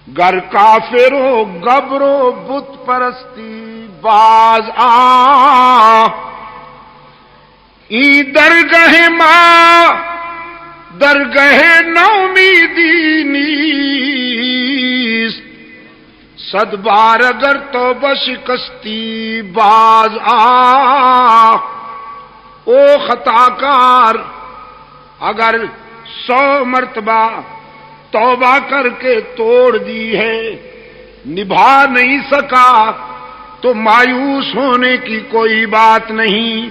گر کافرو گبرو بت پرستی باز آ. ای درگہ ماں درگہ نومیدی نیست، صد بار اگر تو بشکستی باز آ. او خطاکار، اگر 100 مرتبہ توبہ کر کے توڑ دی ہے، نبھا نہیں سکا، تو مایوس ہونے کی کوئی بات نہیں۔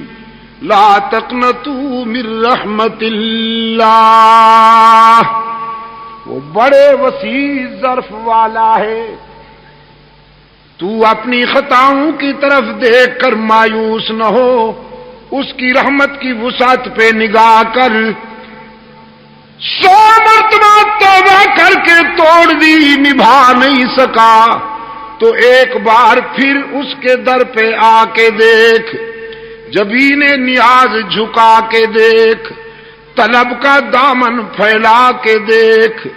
لا تقنطوا من رحمت اللہ، وہ بڑے وسیع ظرف والا ہے۔ تو اپنی خطاؤں کی طرف دیکھ کر مایوس نہ ہو، اس کی رحمت کی وسعت پہ نگاہ کر۔ 100 مرتبہ توبہ کر کے توڑ دی، نبھا نہیں سکا، تو ایک بار پھر اس کے در پہ آ کے دیکھ، جبین نیاز جھکا کے دیکھ، طلب کا دامن پھیلا کے دیکھ،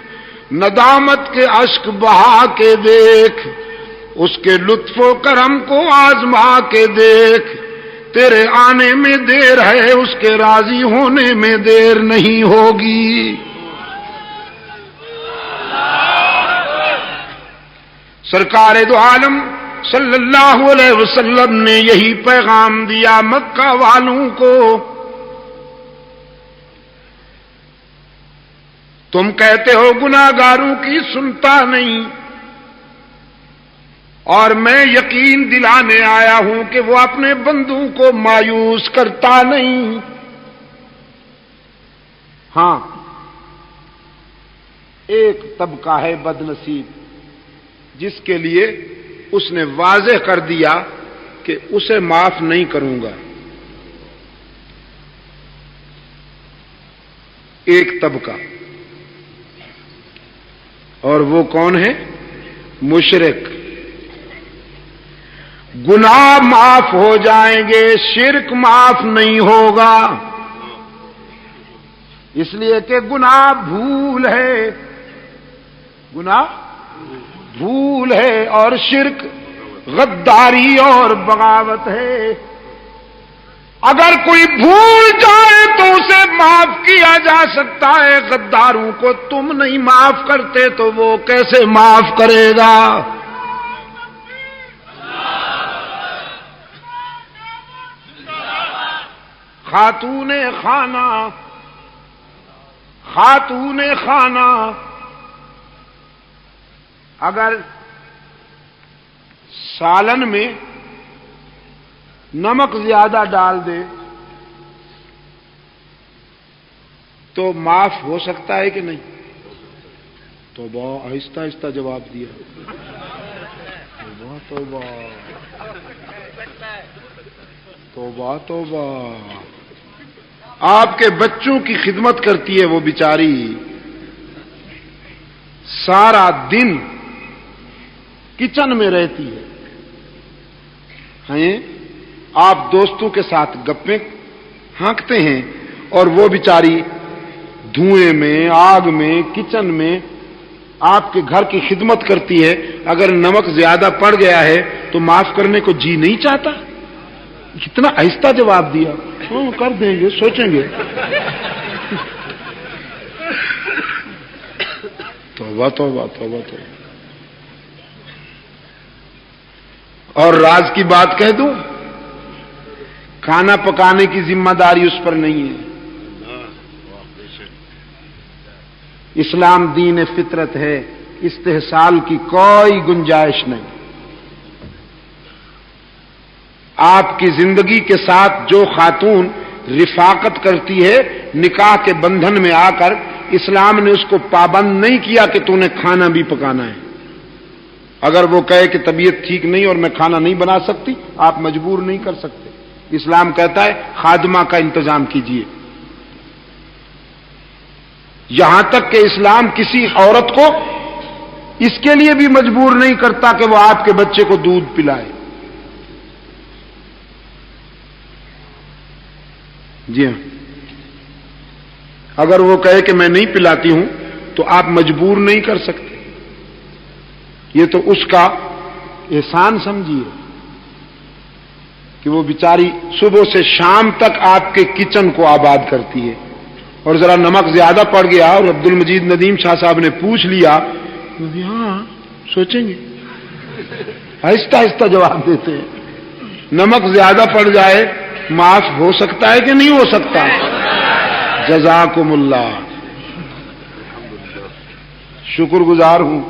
ندامت کے اشک بہا کے دیکھ، اس کے لطف و کرم کو آزما کے دیکھ۔ تیرے آنے میں دیر ہے، اس کے راضی ہونے میں دیر نہیں ہوگی۔ سرکار دو عالم صلی اللہ علیہ وسلم نے یہی پیغام دیا مکہ والوں کو۔ تم کہتے ہو گناہگاروں کی سنتا نہیں، اور میں یقین دلانے آیا ہوں کہ وہ اپنے بندوں کو مایوس کرتا نہیں۔ ہاں، ایک طبقہ ہے بد نصیب جس کے لیے اس نے واضح کر دیا کہ اسے معاف نہیں کروں گا۔ ایک طبقہ، اور وہ کون ہے؟ مشرک۔ گناہ معاف ہو جائیں گے، شرک معاف نہیں ہوگا، اس لیے کہ گناہ بھول ہے، گناہ بھول ہے، اور شرک غداری اور بغاوت ہے۔ اگر کوئی بھول جائے تو اسے معاف کیا جا سکتا ہے، غداروں کو تم نہیں معاف کرتے تو وہ کیسے معاف کرے گا؟ خاتون خانہ اگر سالن میں نمک زیادہ ڈال دے تو معاف ہو سکتا ہے کہ نہیں؟ توبہ، آہستہ آہستہ جواب دیا، توبہ توبہ توبہ توبہ۔ آپ کے بچوں کی خدمت کرتی ہے وہ بیچاری، سارا دن کچن میں رہتی ہے، آپ دوستوں کے ساتھ گپیں ہانکتے ہیں، اور وہ بیچاری دھوئیں میں، آگ میں، کچن میں آپ کے گھر کی خدمت کرتی ہے۔ اگر نمک زیادہ پڑ گیا ہے تو معاف کرنے کو جی نہیں چاہتا؟ کتنا آہستہ جواب دیا، کر دیں گے، سوچیں گے۔ توبہ توبہ توبہ توبہ۔ اور راز کی بات کہہ دوں، کھانا پکانے کی ذمہ داری اس پر نہیں ہے۔ اسلام دین فطرت ہے، استحصال کی کوئی گنجائش نہیں۔ آپ کی زندگی کے ساتھ جو خاتون رفاقت کرتی ہے نکاح کے بندھن میں آ کر، اسلام نے اس کو پابند نہیں کیا کہ تو نے کھانا بھی پکانا ہے۔ اگر وہ کہے کہ طبیعت ٹھیک نہیں اور میں کھانا نہیں بنا سکتی، آپ مجبور نہیں کر سکتے۔ اسلام کہتا ہے خادمہ کا انتظام کیجیے۔ یہاں تک کہ اسلام کسی عورت کو اس کے لیے بھی مجبور نہیں کرتا کہ وہ آپ کے بچے کو دودھ پلائے۔ جی ہاں، اگر وہ کہے کہ میں نہیں پلاتی ہوں تو آپ مجبور نہیں کر سکتے۔ یہ تو اس کا احسان سمجھیے کہ وہ بیچاری صبح سے شام تک آپ کے کچن کو آباد کرتی ہے، اور ذرا نمک زیادہ پڑ گیا اور عبد المجید ندیم شاہ صاحب نے پوچھ لیا، ہاں سوچیں گے، آہستہ آہستہ جواب دیتے ہیں۔ نمک زیادہ پڑ جائے معاف ہو سکتا ہے کہ نہیں ہو سکتا؟ جزاکم اللہ، شکر گزار ہوں۔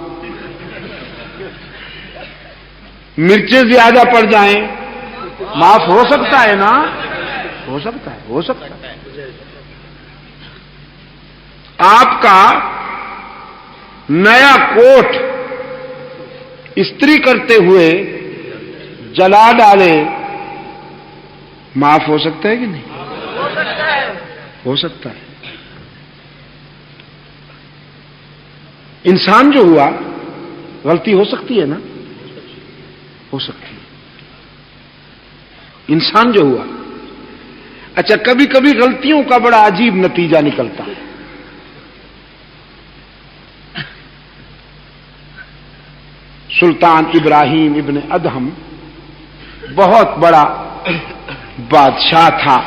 مرچیں زیادہ پڑ جائیں معاف ہو سکتا ہے نا؟ ہو سکتا ہے، ہو سکتا ہے۔ آپ کا نیا کوٹ استری کرتے ہوئے جلا ڈالے، معاف ہو سکتا ہے کہ نہیں؟ ہو سکتا ہے۔ انسان جو ہوا غلطی ہو سکتی ہے نا؟ ہو سکتی ہے۔ انسان جو ہوا، اچھا کبھی کبھی غلطیوں کا بڑا عجیب نتیجہ نکلتا ہے۔ سلطان ابراہیم ابن ادہم بہت بڑا بادشاہ تھا،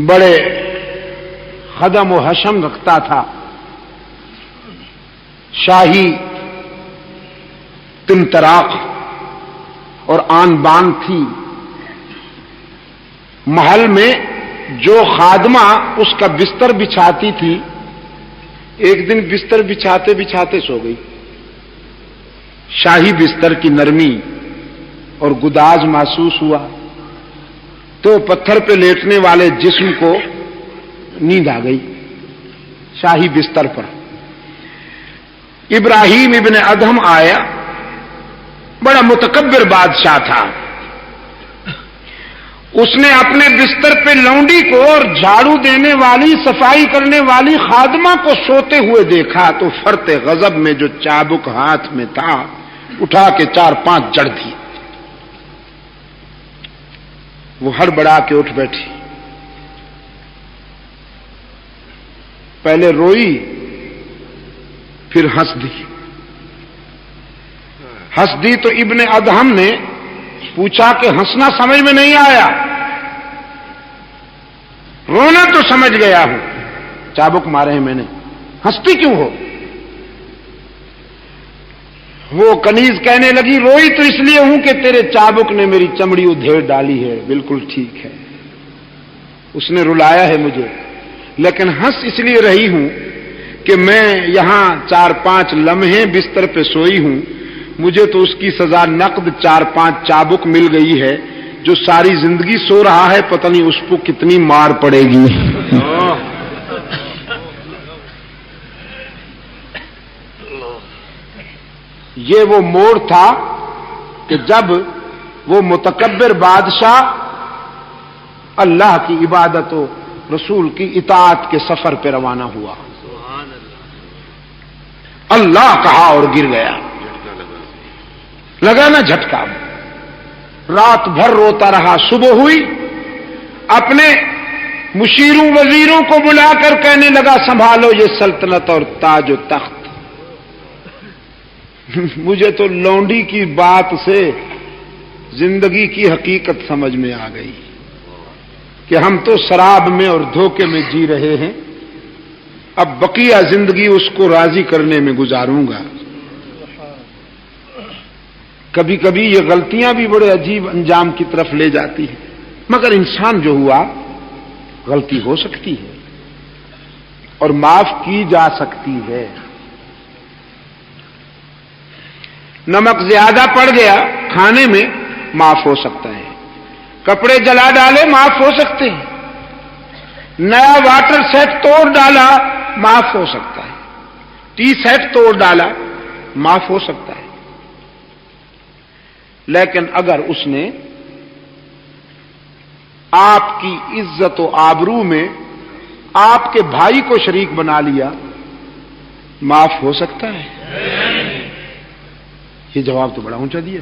بڑے خدم و حشم رکھتا تھا، شاہی تمطراق اور آن بان تھی۔ محل میں جو خادمہ اس کا بستر بچھاتی تھی، ایک دن بستر بچھاتے بچھاتے سو گئی۔ شاہی بستر کی نرمی اور گداز محسوس ہوا تو پتھر پہ لیٹنے والے جسم کو نیند آ گئی شاہی بستر پر۔ ابراہیم ابن ادہم آیا، بڑا متکبر بادشاہ تھا۔ اس نے اپنے بستر پہ لونڈی کو اور جھاڑو دینے والی، صفائی کرنے والی خادمہ کو سوتے ہوئے دیکھا تو فرط غضب میں جو چابک ہاتھ میں تھا اٹھا کے 4-5 جڑ دی۔ وہ ہڑبڑا کے اٹھ بیٹھی، پہلے روئی پھر ہنس دی۔ ہنس دی تو ابن ادہم نے پوچھا کہ ہنسنا سمجھ میں نہیں آیا، رونا تو سمجھ گیا ہوں، چابک مارے ہیں میں نے، ہنستی کیوں ہو؟ وہ کنیز کہنے لگی روئی تو اس لیے ہوں کہ تیرے چابک نے میری چمڑی ادھیڑ ڈالی ہے۔ بالکل ٹھیک ہے، اس نے رلایا ہے مجھے، لیکن ہنس اس لیے رہی ہوں کہ میں یہاں 4-5 لمحے بستر پہ سوئی ہوں، مجھے تو اس کی سزا نقد 4-5 چابک مل گئی ہے، جو ساری زندگی سو رہا ہے پتہ نہیں اس کو کتنی مار پڑے گی۔ یہ وہ موڑ تھا کہ جب وہ متکبر بادشاہ اللہ کی عبادت و رسول کی اطاعت کے سفر پہ روانہ ہوا۔ اللہ کہا اور گر گیا، لگا نا جھٹکا۔ رات بھر روتا رہا، صبح ہوئی، اپنے مشیروں وزیروں کو بلا کر کہنے لگا سنبھالو یہ سلطنت اور تاج و تخت۔ مجھے تو لونڈی کی بات سے زندگی کی حقیقت سمجھ میں آ گئی کہ ہم تو شراب میں اور دھوکے میں جی رہے ہیں، اب بقیہ زندگی اس کو راضی کرنے میں گزاروں گا۔ کبھی کبھی یہ غلطیاں بھی بڑے عجیب انجام کی طرف لے جاتی ہیں، مگر انسان جو ہوا غلطی ہو سکتی ہے اور معاف کی جا سکتی ہے۔ نمک زیادہ پڑ گیا کھانے میں، معاف ہو سکتا ہے۔ کپڑے جلا ڈالے، معاف ہو سکتے ہیں۔ نیا واٹر سیٹ توڑ ڈالا، معاف ہو سکتا ہے۔ ٹی سیٹ توڑ ڈالا، معاف ہو سکتا ہے۔ لیکن اگر اس نے آپ کی عزت و آبرو میں آپ کے بھائی کو شریک بنا لیا، معاف ہو سکتا ہے؟ یہ جواب تو بڑا اونچا دیا،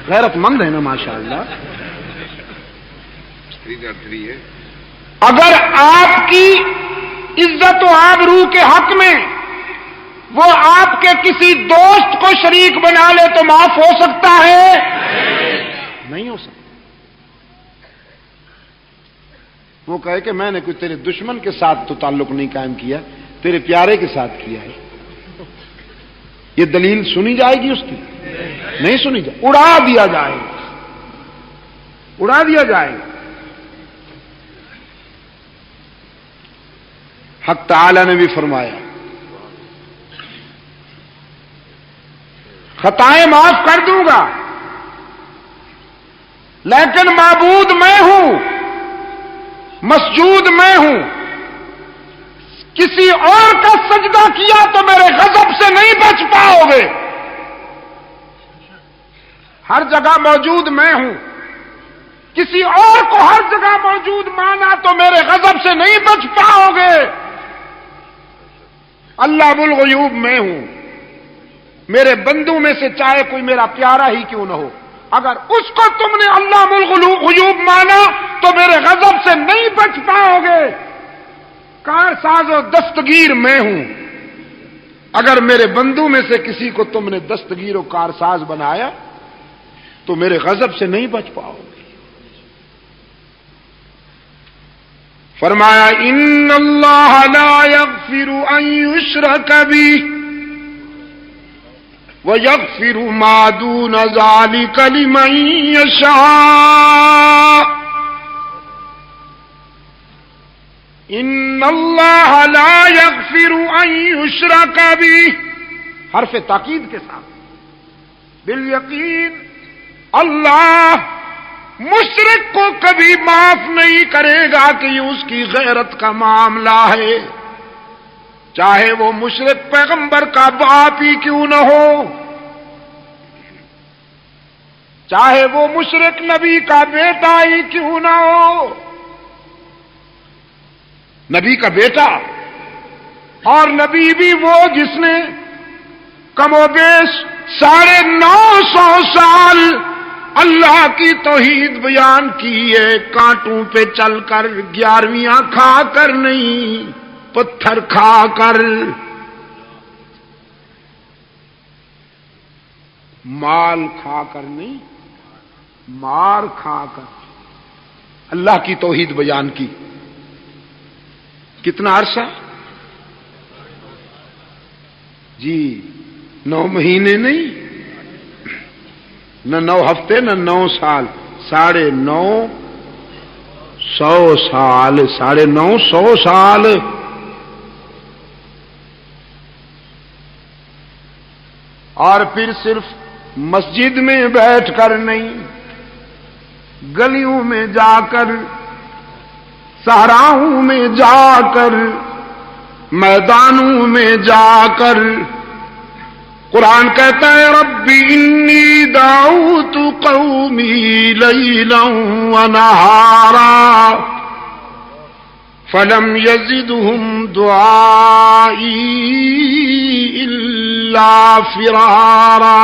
غیرت مند ہے نا ماشاءاللہ۔ اگر آپ کی عزت و آبرو کے حق میں وہ آپ کے کسی دوست کو شریک بنا لے تو معاف ہو سکتا ہے؟ نہیں ہو سکتا۔ وہ کہے کہ میں نے کوئی تیرے دشمن کے ساتھ تو تعلق نہیں قائم کیا، تیرے پیارے کے ساتھ کیا ہے، یہ دلیل سنی جائے گی اس کی؟ نہیں سنی جائے، اڑا دیا جائے گا، اڑا دیا جائے گا۔ حق تعالی نے بھی فرمایا خطائیں معاف کر دوں گا، لیکن معبود میں ہوں، مسجود میں ہوں، کسی اور کا سجدہ کیا تو میرے غضب سے نہیں بچ پاؤ گے۔ ہر جگہ موجود میں ہوں، کسی اور کو ہر جگہ موجود مانا تو میرے غضب سے نہیں بچ پاؤ گے۔ اللہ الغیوب میں ہوں، میرے بندوں میں سے چاہے کوئی میرا پیارا ہی کیوں نہ ہو، اگر اس کو تم نے اللہ الغیوب مانا تو میرے غضب سے نہیں بچ پاؤ گے۔ کار ساز و دستگیر میں ہوں، اگر میرے بندوں میں سے کسی کو تم نے دستگیر و کارساز بنایا تو میرے غضب سے نہیں بچ پاؤ گے۔ فرمایا ان اللہ لا یغفر ان یشرک بہ ویغفر ما دون ذلک لمن یشاء۔ ان اللہ لا یغفر ان یشرک بہ، حرف تاکید کے ساتھ، بالیقین اللہ مشرک کو کبھی معاف نہیں کرے گا کہ یہ اس کی غیرت کا معاملہ ہے، چاہے وہ مشرک پیغمبر کا باپ ہی کیوں نہ ہو، چاہے وہ مشرک نبی کا بیٹا ہی کیوں نہ ہو۔ نبی کا بیٹا اور نبی بھی وہ جس نے کم و بیش 950 سال اللہ کی توحید بیان کی ہے، کانٹوں پہ چل کر، 11ویاں کھا کر نہیں، پتھر کھا کر، مال کھا کر نہیں، مار کھا کر اللہ کی توحید بیان کی۔ کتنا عرصہ؟ جی 9 مہینے نہیں، نہ 9 ہفتے، نہ 9 سال، 950 سال، 950 سال۔ اور پھر صرف مسجد میں بیٹھ کر نہیں، گلیوں میں جا کر، صحراؤں میں جا کر، میدانوں میں جا کر قرآن کہتا ہے ربی انی دعوت قومی لیلا ونہارا فلم یزدہم دعائی الا فرارا۔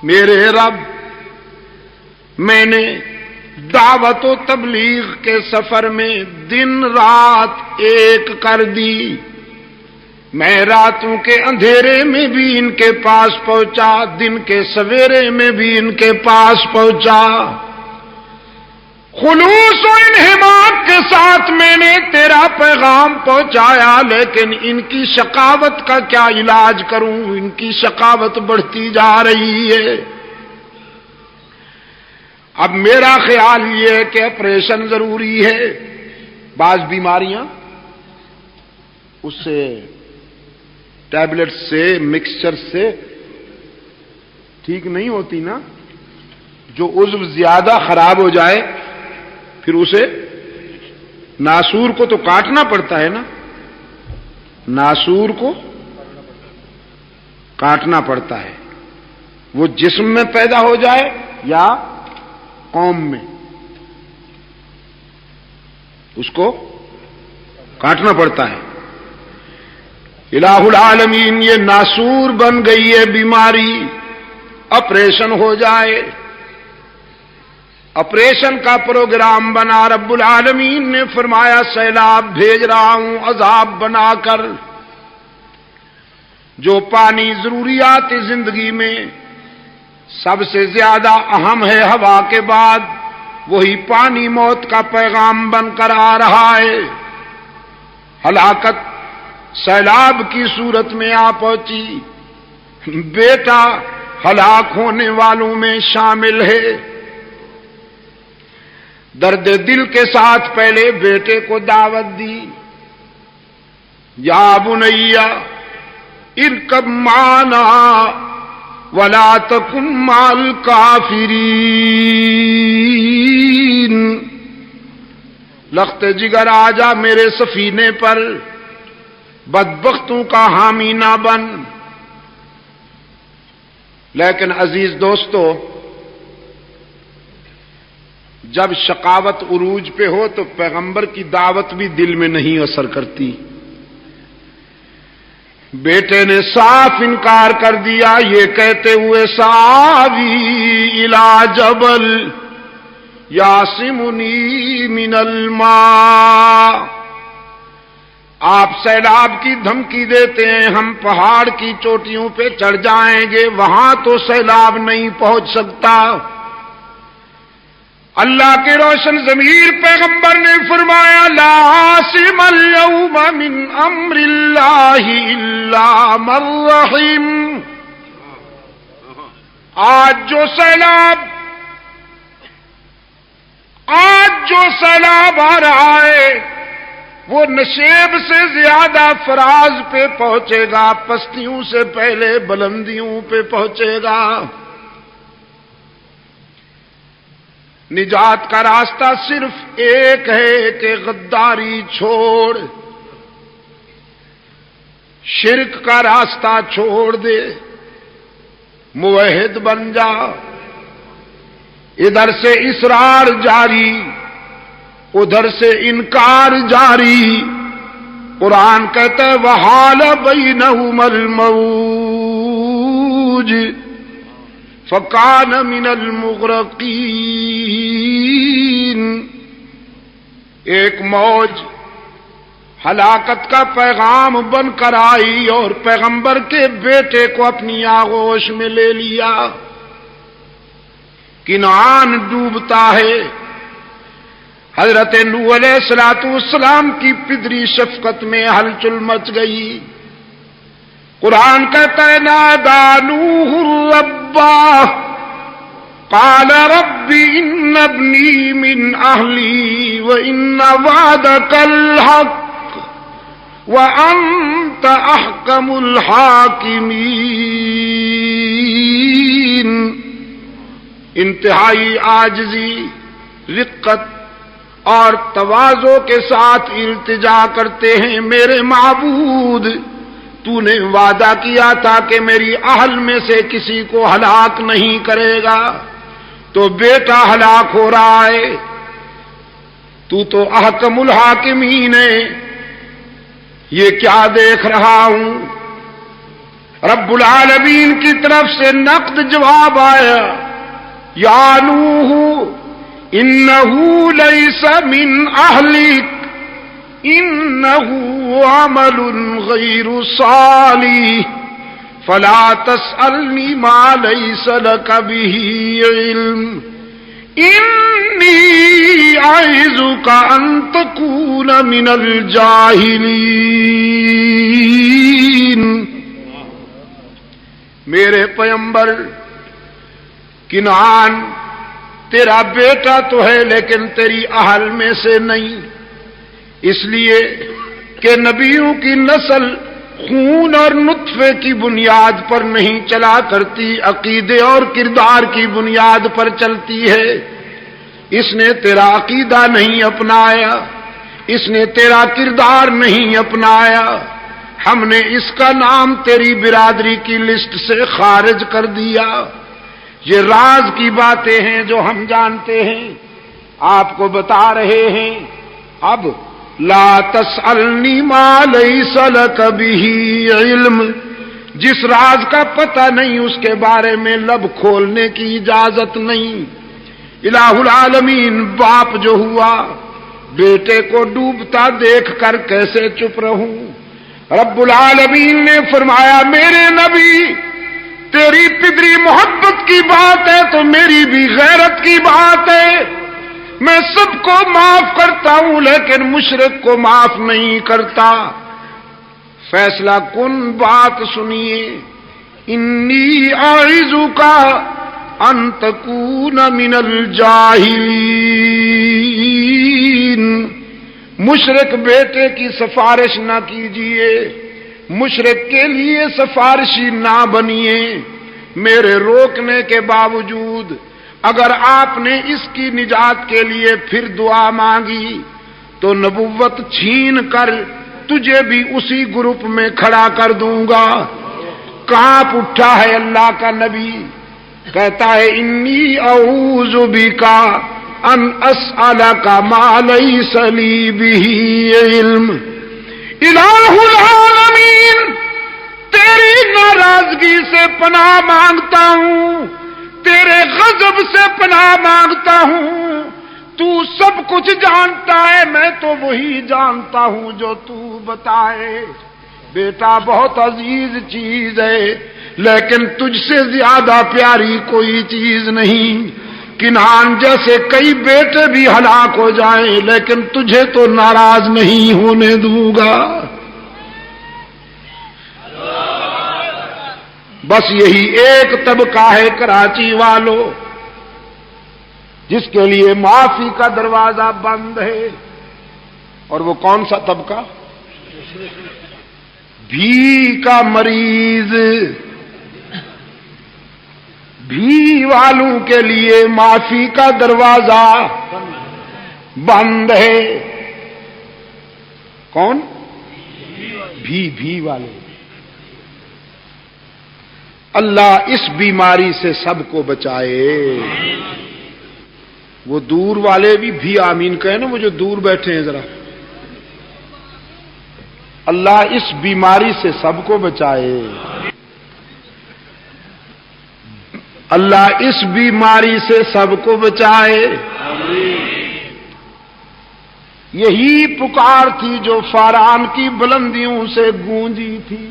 میرے رب، میں نے دعوت و تبلیغ کے سفر میں دن رات ایک کر دی، میں راتوں کے اندھیرے میں بھی ان کے پاس پہنچا، دن کے سویرے میں بھی ان کے پاس پہنچا، خلوص و انہماک کے ساتھ میں نے تیرا پیغام پہنچایا، لیکن ان کی شقاوت کا کیا علاج کروں، ان کی شقاوت بڑھتی جا رہی ہے۔ اب میرا خیال یہ ہے کہ آپریشن ضروری ہے۔ بعض بیماریاں اس سے ٹیبلٹ سے، مکسچر سے ٹھیک نہیں ہوتی نا، جو عضو زیادہ خراب ہو جائے پھر اسے ناسور کو تو کاٹنا پڑتا ہے نا، ناسور کو کاٹنا پڑتا ہے، وہ جسم میں پیدا ہو جائے یا قوم میں، اس کو کاٹنا پڑتا ہے۔ الہ العالمین یہ ناسور بن گئی ہے بیماری، آپریشن ہو جائے، آپریشن کا پروگرام بنا، رب العالمین نے فرمایا سیلاب بھیج رہا ہوں عذاب بنا کر۔ جو پانی ضروریات زندگی میں سب سے زیادہ اہم ہے ہوا کے بعد، وہی پانی موت کا پیغام بن کر آ رہا ہے۔ ہلاکت سیلاب کی صورت میں آ پہنچی، بیٹا ہلاک ہونے والوں میں شامل ہے۔ درد دل کے ساتھ پہلے بیٹے کو دعوت دی، یا بنیا ارکب معنا ولا تکن مع الکافرین، لخت جگر آ جا میرے سفینے پر، بدبختوں کا حامی نہ بن۔ لیکن عزیز دوستو، جب شقاوت عروج پہ ہو تو پیغمبر کی دعوت بھی دل میں نہیں اثر کرتی۔ بیٹے نے صاف انکار کر دیا، یہ کہتے ہوئے ساوی الی جبل یعصمنی من الماء، آپ سیلاب کی دھمکی دیتے ہیں، ہم پہاڑ کی چوٹیوں پہ چڑھ جائیں گے، وہاں تو سیلاب نہیں پہنچ سکتا۔ اللہ کے روشن ضمیر پیغمبر نے فرمایا لا عاصم اليوم من امر اللہ الا من رحم، آج جو سیلاب آ رہا ہے وہ نشیب سے زیادہ فراز پہ پہنچے گا، پستیوں سے پہلے بلندیوں پہ پہنچے گا۔ نجات کا راستہ صرف ایک ہے کہ غداری چھوڑ، شرک کا راستہ چھوڑ دے، موحد بن جا۔ ادھر سے اصرار جاری، ادھر سے انکار جاری۔ قرآن کہتا ہے وحال بینہم الموج فکان من المغرقین، ایک موج ہلاکت کا پیغام بن کر آئی اور پیغمبر کے بیٹے کو اپنی آغوش میں لے لیا۔ کنعان ڈوبتا ہے، حضرت نوح علیہ السلام کی پدری شفقت میں ہلچل مچ گئی۔ قرآن کہتا ہے نادى نوح الرب قال رب ان ابنی من اہلی وان وعدك الحق وانت احکم الحاکمین، انتہائی عاجزی، رقت اور تواضع کے ساتھ التجا کرتے ہیں، میرے معبود تو نے وعدہ کیا تھا کہ میری اہل میں سے کسی کو ہلاک نہیں کرے گا، تو بیٹا ہلاک ہو رہا ہے، تو احکم الحاکمین ہے، یہ کیا دیکھ رہا ہوں؟ رب العالمین کی طرف سے نقد جواب آیا یا نوح انہو لیس من اہلک انہو عمل غیر صالح فلا تسألنی ما لیس لک بہ علم انی اعظک ان تکون من الجاہلین۔ میرے پیغمبر کنعان تیرا بیٹا تو ہے لیکن تیری اہل میں سے نہیں، اس لیے کہ نبیوں کی نسل خون اور نطفے کی بنیاد پر نہیں چلا کرتی، عقیدے اور کردار کی بنیاد پر چلتی ہے۔ اس نے تیرا عقیدہ نہیں اپنایا، اس نے تیرا کردار نہیں اپنایا، ہم نے اس کا نام تیری برادری کی لسٹ سے خارج کر دیا۔ یہ راز کی باتیں ہیں جو ہم جانتے ہیں، آپ کو بتا رہے ہیں۔ اب لا تسألنی ما لیس لک بہ علم، جس راز کا پتہ نہیں اس کے بارے میں لب کھولنے کی اجازت نہیں۔ الہ العالمین باپ جو ہوا، بیٹے کو ڈوبتا دیکھ کر کیسے چپ رہوں؟ رب العالمین نے فرمایا میرے نبی تیری پدری محبت کی بات ہے تو میری بھی غیرت کی بات ہے، میں سب کو معاف کرتا ہوں لیکن مشرک کو معاف نہیں کرتا۔ فیصلہ کن بات سنیے، انی اعظک ان تکون من الجاہلین، مشرک بیٹے کی سفارش نہ کیجیے، مشرک کے لیے سفارشی نہ بنیے، میرے روکنے کے باوجود اگر آپ نے اس کی نجات کے لیے پھر دعا مانگی تو نبوت چھین کر تجھے بھی اسی گروپ میں کھڑا کر دوں گا۔ کانپ اٹھا ہے اللہ کا نبی، کہتا ہے انی اعوذ بک ان اسألک ما لیس لی بہ علم۔ الہ العالمین، تیری ناراضگی سے پناہ مانگتا ہوں، تیرے غضب سے پناہ مانگتا ہوں، تو سب کچھ جانتا ہے، میں تو وہی جانتا ہوں جو تو بتائے۔ بیٹا بہت عزیز چیز ہے لیکن تجھ سے زیادہ پیاری کوئی چیز نہیں۔ کنعان جیسے کئی بیٹے بھی ہلاک ہو جائیں لیکن تجھے تو ناراض نہیں ہونے دوں گا۔ بس یہی ایک طبقہ ہے کراچی والوں جس کے لیے معافی کا دروازہ بند ہے، اور وہ کون سا طبقہ؟ بھی کا مریض، بھی والوں کے لیے معافی کا دروازہ بند ہے۔ کون؟ بھی والے۔ اللہ اس بیماری سے سب کو بچائے۔ وہ دور والے بھی آمین کہیں نا، وہ جو دور بیٹھے ہیں ذرا، اللہ اس بیماری سے سب کو بچائے، اللہ اس بیماری سے سب کو بچائے۔ یہی پکار تھی جو فاران کی بلندیوں سے گونجی تھی،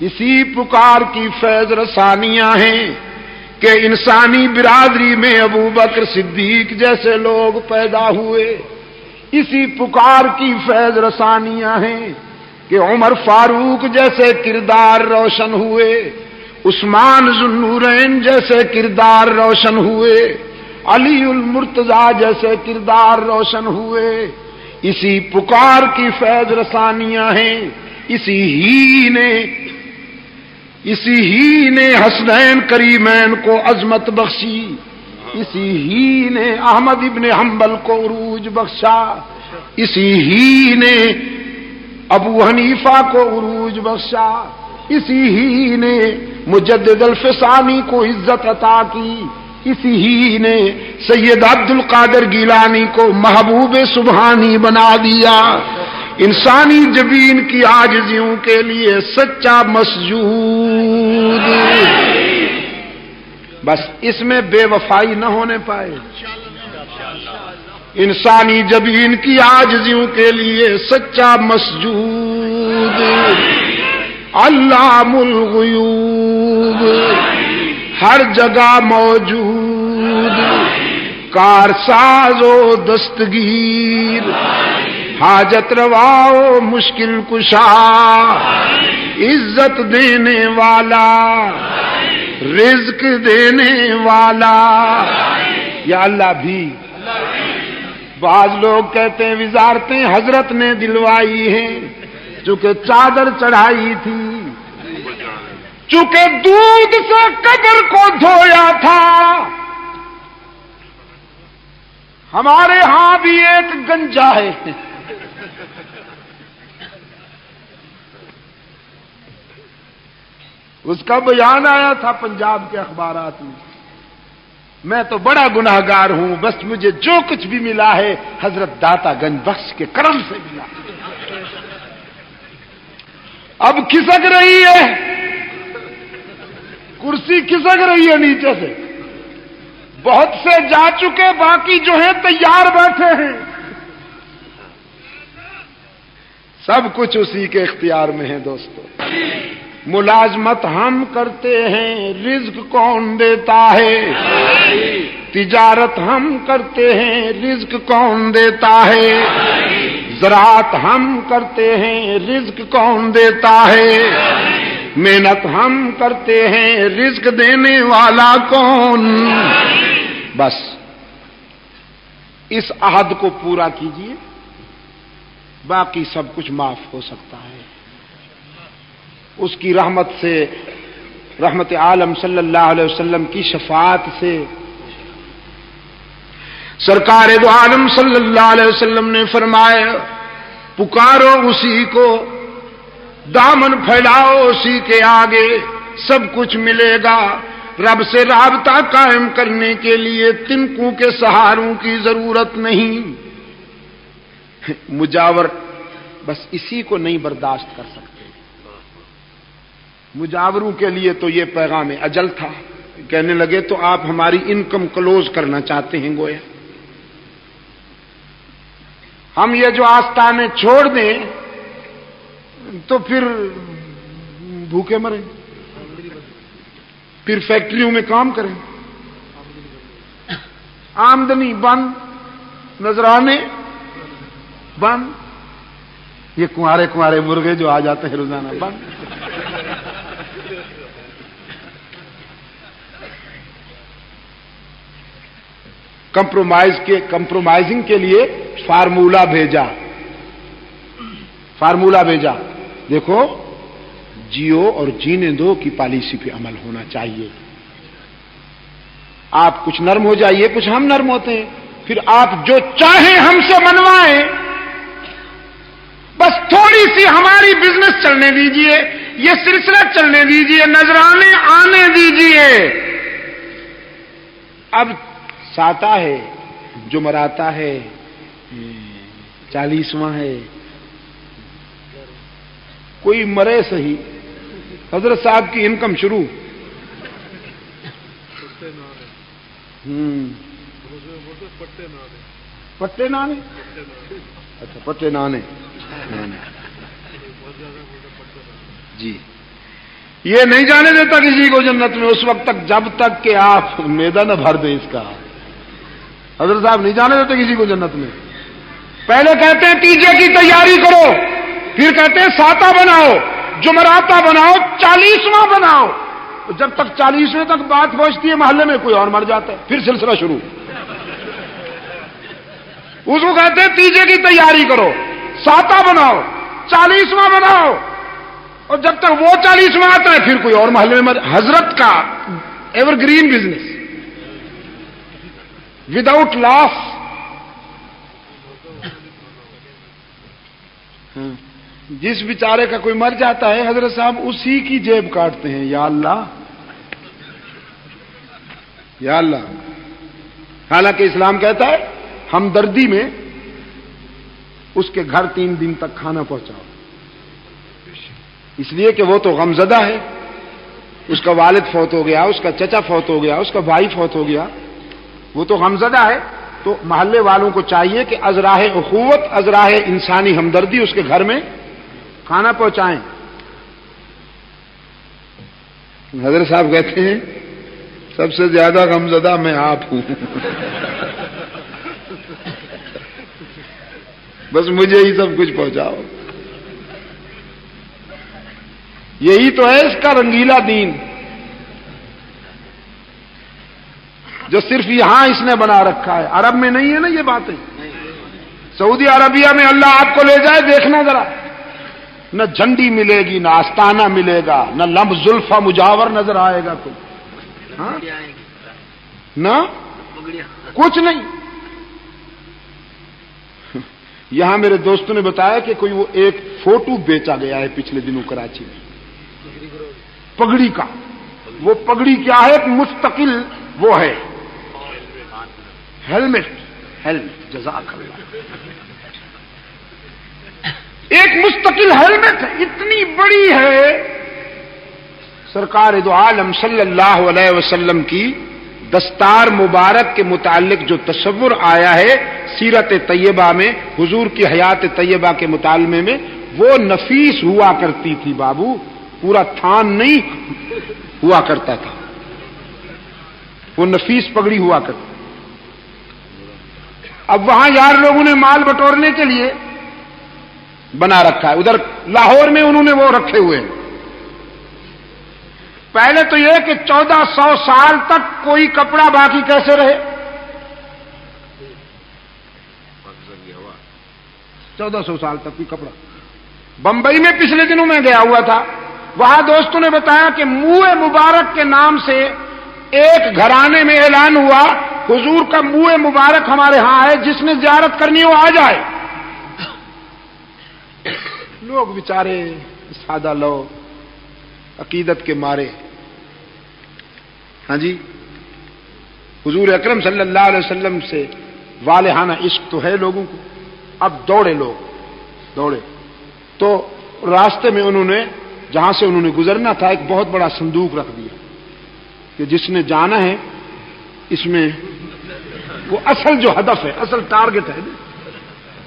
اسی پکار کی فیض رسانیاں ہیں کہ انسانی برادری میں ابو بکر صدیق جیسے لوگ پیدا ہوئے، اسی پکار کی فیض رسانیاں ہیں کہ عمر فاروق جیسے کردار روشن ہوئے، عثمان ذو النورین جیسے کردار روشن ہوئے، علی المرتضیٰ جیسے کردار روشن ہوئے۔ اسی پکار کی فیض رسانیاں ہیں، اسی ہی نے حسنین کریمین کو عظمت بخشی، اسی ہی نے احمد ابن حنبل کو عروج بخشا، اسی ہی نے ابو حنیفہ کو عروج بخشا، اسی ہی نے مجدد الفسانی کو عزت عطا کی، اسی ہی نے سید عبد القادر گیلانی کو محبوب سبحانی بنا دیا۔ انسانی جبین کی عاجزیوں کے لیے سچا مسجود، بس اس میں بے وفائی نہ ہونے پائے۔ انسانی جبین کی عاجزیوں کے لیے سچا مسجود، علام الغیوب، ہر جگہ موجود، کارساز و دستگیر، حاجت روا و مشکل کشا، عزت دینے والا، رزق دینے والا، یا اللہ بھی۔ بعض لوگ کہتے ہیں وزارتیں حضرت نے دلوائی ہیں، چونکہ چادر چڑھائی تھی، چونکہ دودھ سے قبر کو دھویا تھا۔ ہمارے ہاں بھی ایک گنجا ہے، اس کا بیان آیا تھا پنجاب کے اخبارات میں، میں تو بڑا گناہگار ہوں، بس مجھے جو کچھ بھی ملا ہے حضرت داتا گنج بخش کے کرم سے ملا۔ اب کھسک رہی ہے کرسی، کھسک رہی ہے نیچے سے، بہت سے جا چکے، باقی جو ہیں تیار بیٹھے ہیں، سب کچھ اسی کے اختیار میں ہے۔ دوستو، ملازمت ہم کرتے ہیں، رزق کون دیتا ہے؟ تجارت ہم کرتے ہیں، رزق کون دیتا ہے؟ زراعت ہم کرتے ہیں، رزق کون دیتا ہے؟ محنت ہم کرتے ہیں رزق دینے والا کون. بس اس عہد کو پورا کیجیے، باقی سب کچھ معاف ہو سکتا ہے. اس کی رحمت سے، رحمت عالم صلی اللہ علیہ وسلم کی شفاعت سے. سرکار دو عالم صلی اللہ علیہ وسلم نے فرمایا پکارو اسی کو، دامن پھیلاؤ اسی کے آگے، سب کچھ ملے گا. رب سے رابطہ قائم کرنے کے لیے تنکوں کے سہاروں کی ضرورت نہیں. مجاور بس اسی کو نہیں برداشت کر سکتے. مجاوروں کے لیے تو یہ پیغام اجل تھا. کہنے لگے تو آپ ہماری انکم کلوز کرنا چاہتے ہیں گویا. ہم یہ جو آستانے چھوڑ دیں تو پھر بھوکے مریں، پھر فیکٹریوں میں کام کریں، آمدنی بند، نذرانے بند، یہ کنوارے کنوارے مرغے جو آ جاتے ہیں روزانہ بند. کمپرومائزنگ کے لیے فارمولہ بھیجا. دیکھو جیو اور جینے دو کی پالیسی پہ عمل ہونا چاہیے. آپ کچھ نرم ہو جائیے، کچھ ہم نرم ہوتے ہیں، پھر آپ جو چاہیں ہم سے منوائیں، بس تھوڑی سی ہماری بزنس چلنے دیجئے، یہ سلسلہ چلنے دیجئے، نذرانے آنے دیجئے. اب ساتا ہے، جمعراتا ہے، 40واں ہے، کوئی مرے صحیح. حضرت صاحب کی انکم شروع. پٹے نانے، اچھا پٹے نانے جی. یہ نہیں جانے دیتا کسی کو جنت میں اس وقت تک جب تک کہ آپ میدہ نہ بھر دیں اس کا. حضرت صاحب نہیں جانے دیتے کسی کو جنت میں. پہلے کہتے ہیں تیجے کی تیاری کرو، پھر کہتے ہیں ساتا بناؤ، جمعراتا بناؤ، 40واں بناؤ. جب تک 40ویں تک بات پہنچتی ہے محلے میں کوئی اور مر جاتا ہے، پھر سلسلہ شروع. اس کو کہتے ہیں تیجے کی تیاری کرو، ساتا بناؤ، 40واں بناؤ، اور جب تک وہ 40واں آتا ہے پھر کوئی اور محلے میں حضرت کا ایور گرین بزنس وداؤٹ لاس. جس بیچارے کا کوئی مر جاتا ہے حضرت صاحب اسی کی جیب کاٹتے ہیں. یا اللہ یا اللہ. حالانکہ اسلام کہتا ہے ہمدردی میں اس کے گھر 3 دن تک کھانا پہنچاؤ، اس لیے کہ وہ تو غمزدہ ہے، اس کا والد فوت ہو گیا، اس کا چچا فوت ہو گیا، اس کا بھائی فوت ہو گیا، وہ تو غمزدہ ہے. تو محلے والوں کو چاہیے کہ از راہ اخوت، از راہ انسانی ہمدردی اس کے گھر میں کھانا پہنچائیں. حضرت صاحب کہتے ہیں سب سے زیادہ غمزدہ میں آپ ہوں. بس مجھے ہی سب کچھ پہنچاؤ. یہی تو ہے اس کا رنگیلا دین جو صرف یہاں اس نے بنا رکھا ہے. عرب میں نہیں ہے نا یہ باتیں. سعودی عربیہ میں اللہ آپ کو لے جائے، دیکھنا ذرا، نہ جھنڈی ملے گی، نہ آستانہ ملے گا، نہ لمب زلفہ مجاور نظر آئے گا کوئی، ہاں نہ کچھ نہیں. یہاں میرے دوستوں نے بتایا کہ کوئی وہ ایک فوٹو بیچا گیا ہے پچھلے دنوں کراچی میں پگڑی کا. وہ پگڑی کیا ہے؟ ایک مستقل وہ ہے ہیلمٹ. جزاک اللہ. ایک مستقل ہیلمٹ ہے، اتنی بڑی ہے. سرکار دو عالم صلی اللہ علیہ وسلم کی دستار مبارک کے متعلق جو تصور آیا ہے سیرت طیبہ میں، حضور کی حیات طیبہ کے مطالعے میں، وہ نفیس ہوا کرتی تھی بابو، پورا تھان نہیں ہوا کرتا تھا، وہ نفیس پگڑی ہوا کرتی. اب وہاں یار لوگوں نے مال بٹورنے کے لیے بنا رکھا ہے. ادھر لاہور میں انہوں نے وہ رکھے ہوئے ہیں. پہلے تو یہ کہ 1400 سال تک کوئی کپڑا باقی کیسے رہے؟ 1400 سال تک کوئی کپڑا. بمبئی میں پچھلے دنوں میں گیا ہوا تھا، وہاں دوستوں نے بتایا کہ منہ مبارک کے نام سے ایک گھرانے میں اعلان ہوا حضور کا منہ مبارک ہمارے ہاں ہے، جس نے زیارت کرنی ہو آ جائے. لوگ بیچارے سادہ لوگ عقیدت کے مارے، ہاں جی، حضور اکرم صلی اللہ علیہ وسلم سے والہانہ عشق تو ہے لوگوں کو. اب دوڑے لوگ دوڑے تو راستے میں انہوں نے جہاں سے انہوں نے گزرنا تھا ایک بہت بڑا صندوق رکھ دیا کہ جس نے جانا ہے اس میں وہ اصل جو ہدف ہے، اصل ٹارگٹ ہے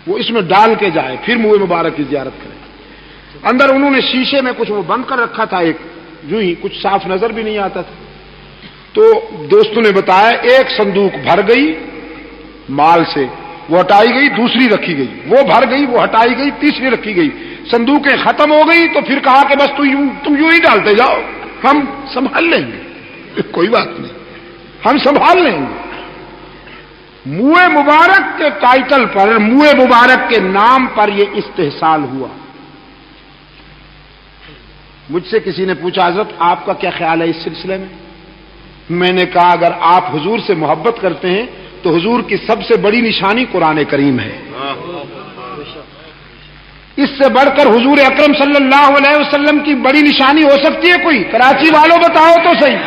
وہ اس میں ڈال کے جائے، پھر منہ مبارک کی زیارت کرے. اندر انہوں نے شیشے میں کچھ وہ بند کر رکھا تھا، ایک یوں ہی کچھ صاف نظر بھی نہیں آتا تھا. تو دوستوں نے بتایا ایک صندوق بھر گئی مال سے، وہ ہٹائی گئی، دوسری رکھی گئی، وہ بھر گئی، وہ ہٹائی گئی، تیسری رکھی گئی. صندوقیں ختم ہو گئی تو پھر کہا کہ بس تم یوں ہی ڈالتے جاؤ، ہم سنبھال لیں گے، کوئی بات نہیں، ہم سنبھال لیں گے. منہ مبارک کے ٹائٹل پر، منہ مبارک کے نام پر یہ استحصال ہوا. مجھ سے کسی نے پوچھا حضرت آپ کا کیا خیال ہے اس سلسلے میں؟ میں نے کہا اگر آپ حضور سے محبت کرتے ہیں تو حضور کی سب سے بڑی نشانی قرآن کریم ہے. اس سے بڑھ کر حضور اکرم صلی اللہ علیہ وسلم کی بڑی نشانی ہو سکتی ہے کوئی؟ کراچی والوں بتاؤ تو صحیح.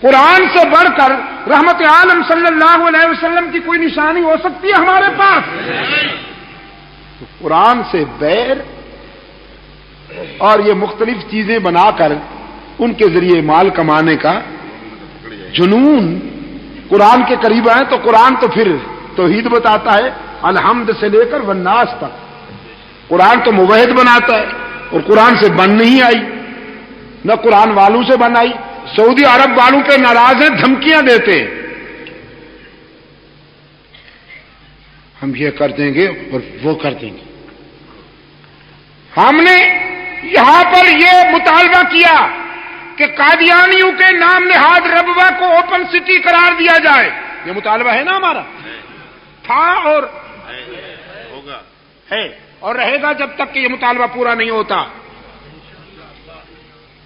قرآن سے بڑھ کر رحمت عالم صلی اللہ علیہ وسلم کی کوئی نشانی ہو سکتی ہے ہمارے پاس؟ قرآن سے بیر اور یہ مختلف چیزیں بنا کر ان کے ذریعے مال کمانے کا جنون. قرآن کے قریب آئے تو قرآن تو پھر توحید بتاتا ہے الحمد سے لے کر والناس تک. قرآن تو موحد بناتا ہے اور قرآن سے بن نہیں آئی، نہ قرآن والوں سے بن آئی. سعودی عرب والوں پہ ناراض ہیں، دھمکیاں دیتے ہیں ہم یہ کر دیں گے اور وہ کر دیں گے. ہم نے یہاں پر یہ مطالبہ کیا کہ قادیانیوں کے نام نہاد ربوہ کو اوپن سٹی قرار دیا جائے. یہ مطالبہ ہے نا ہمارا، تھا اور ہے اور رہے گا جب تک کہ یہ مطالبہ پورا نہیں ہوتا.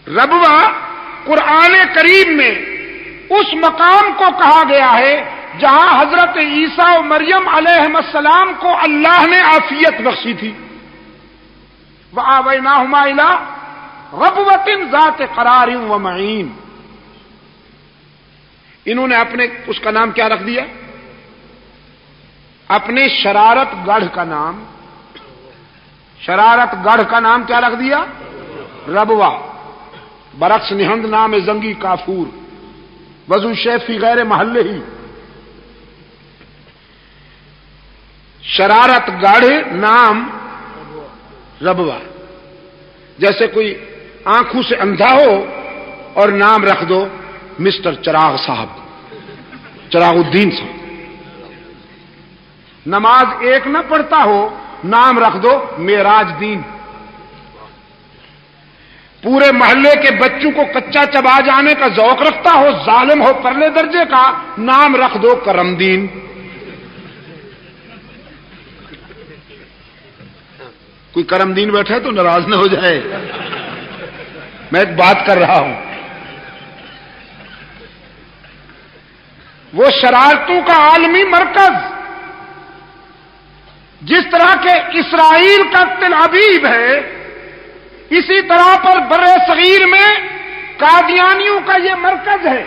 ربوہ قرآن کریم میں اس مقام کو کہا گیا ہے جہاں حضرت عیسیٰ و مریم علیہ السلام کو اللہ نے عافیت بخشی تھی. وَآوَيْنَاهُمَا إِلَىٰ رَبْوَةٍ ذَاتِ قَرَارٍ وَمَعِينٍ. انہوں نے اپنے اس کا نام کیا رکھ دیا؟ اپنے شرارت گڑھ کا نام، شرارت گڑھ کا نام کیا رکھ دیا؟ ربوہ. برعکس نہند نام زنگی کافور، وضو شیفی غیر محلے ہی. شرارت گڑھ نام ربوہ. جیسے کوئی آنکھوں سے اندھا ہو اور نام رکھ دو مسٹر چراغ صاحب، چراغ الدین صاحب. نماز ایک نہ پڑھتا ہو، نام رکھ دو معراج دین. پورے محلے کے بچوں کو کچا چبا جانے کا ذوق رکھتا ہو، ظالم ہو پرلے درجے کا، نام رکھ دو کرم دین. کوئی کرم دین بیٹھا ہے تو ناراض نہ ہو جائے، میں ایک بات کر رہا ہوں. وہ شرارتوں کا عالمی مرکز جس طرح کے اسرائیل کا تل ابیب ہے، اسی طرح پر بر صغیر میں قادیانیوں کا یہ مرکز ہے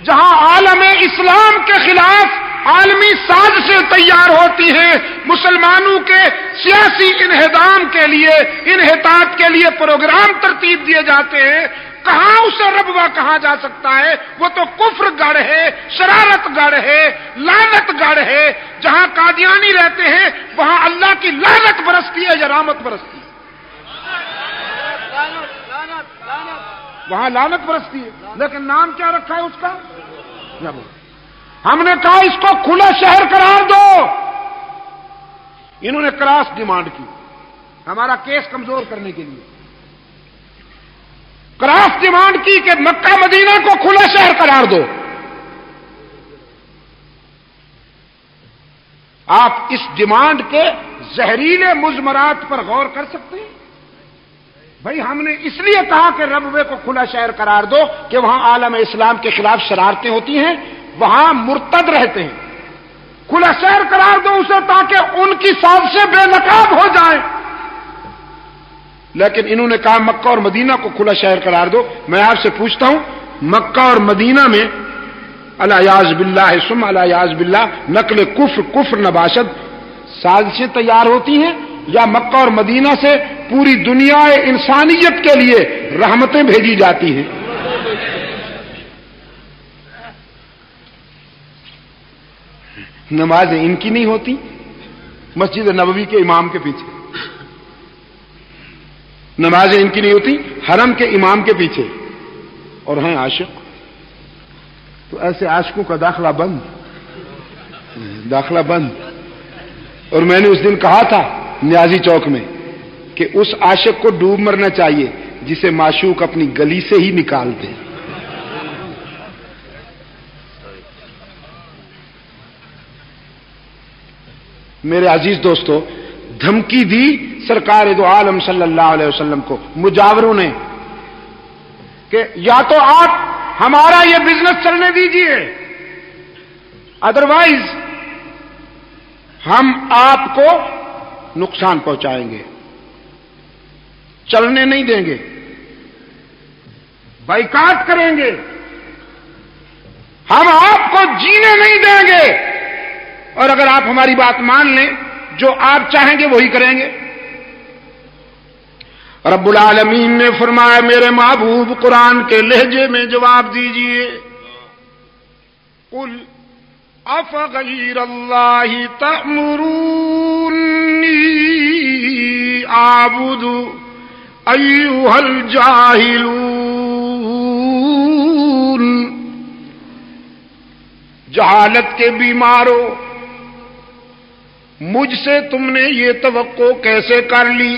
جہاں عالم اسلام کے خلاف عالمی سازشیں تیار ہوتی ہیں، مسلمانوں کے سیاسی انہدام کے لیے، انحطاط کے لیے پروگرام ترتیب دیے جاتے ہیں. کہاں اسے ربوہ کہا جا سکتا ہے؟ وہ تو کفر گڑھ ہے، شرارت گڑھ ہے، لعنت گڑھ ہے. جہاں قادیانی رہتے ہیں وہاں اللہ کی لعنت برستی ہے یا رحمت برستی ہے؟ وہاں لعنت برستی ہے. لیکن نام کیا رکھا ہے اس کا؟ ربوہ. ہم نے کہا اس کو کھلا شہر قرار دو. انہوں نے کراس ڈیمانڈ کی ہمارا کیس کمزور کرنے کے لیے. کراس ڈیمانڈ کی کہ مکہ مدینہ کو کھلا شہر قرار دو. آپ اس ڈیمانڈ کے زہریلے مضمرات پر غور کر سکتے ہیں؟ بھائی ہم نے اس لیے کہا کہ ربوے کو کھلا شہر قرار دو کہ وہاں عالم اسلام کے خلاف شرارتیں ہوتی ہیں، وہاں مرتد رہتے ہیں. کھلا شہر قرار دو اسے تاکہ ان کی سازشیں بے نقاب ہو جائیں. لیکن انہوں نے کہا مکہ اور مدینہ کو کھلا شہر قرار دو. میں آپ سے پوچھتا ہوں، مکہ اور مدینہ میں الیاذ باللہ ثم الیاذ باللہ نقل کفر نباشد سازشیں تیار ہوتی ہیں، یا مکہ اور مدینہ سے پوری دنیا انسانیت کے لیے رحمتیں بھیجی جاتی ہیں؟ نمازیں ان کی نہیں ہوتی مسجد نبوی کے امام کے پیچھے، نمازیں ان کی نہیں ہوتی حرم کے امام کے پیچھے، اور ہیں عاشق. تو ایسے عاشقوں کا داخلہ بند. اور میں نے اس دن کہا تھا نیازی چوک میں کہ اس عاشق کو ڈوب مرنا چاہیے جسے معشوق اپنی گلی سے ہی نکال دے. میرے عزیز دوستو، دھمکی دی سرکار دو عالم صلی اللہ علیہ وسلم کو مجاوروں نے کہ یا تو آپ ہمارا یہ بزنس چلنے دیجئے، ادروائز ہم آپ کو نقصان پہنچائیں گے، چلنے نہیں دیں گے، بائیکاٹ کریں گے، ہم آپ کو جینے نہیں دیں گے، اور اگر آپ ہماری بات مان لیں جو آپ چاہیں گے وہی کریں گے. رب العالمین نے فرمایا میرے محبوب قرآن کے لہجے میں جواب دیجئے، قل افغیر اللہ تأمرونی اعبد ایھا الجاہلون. جہالت کے بیماروں، مجھ سے تم نے یہ توقع کیسے کر لی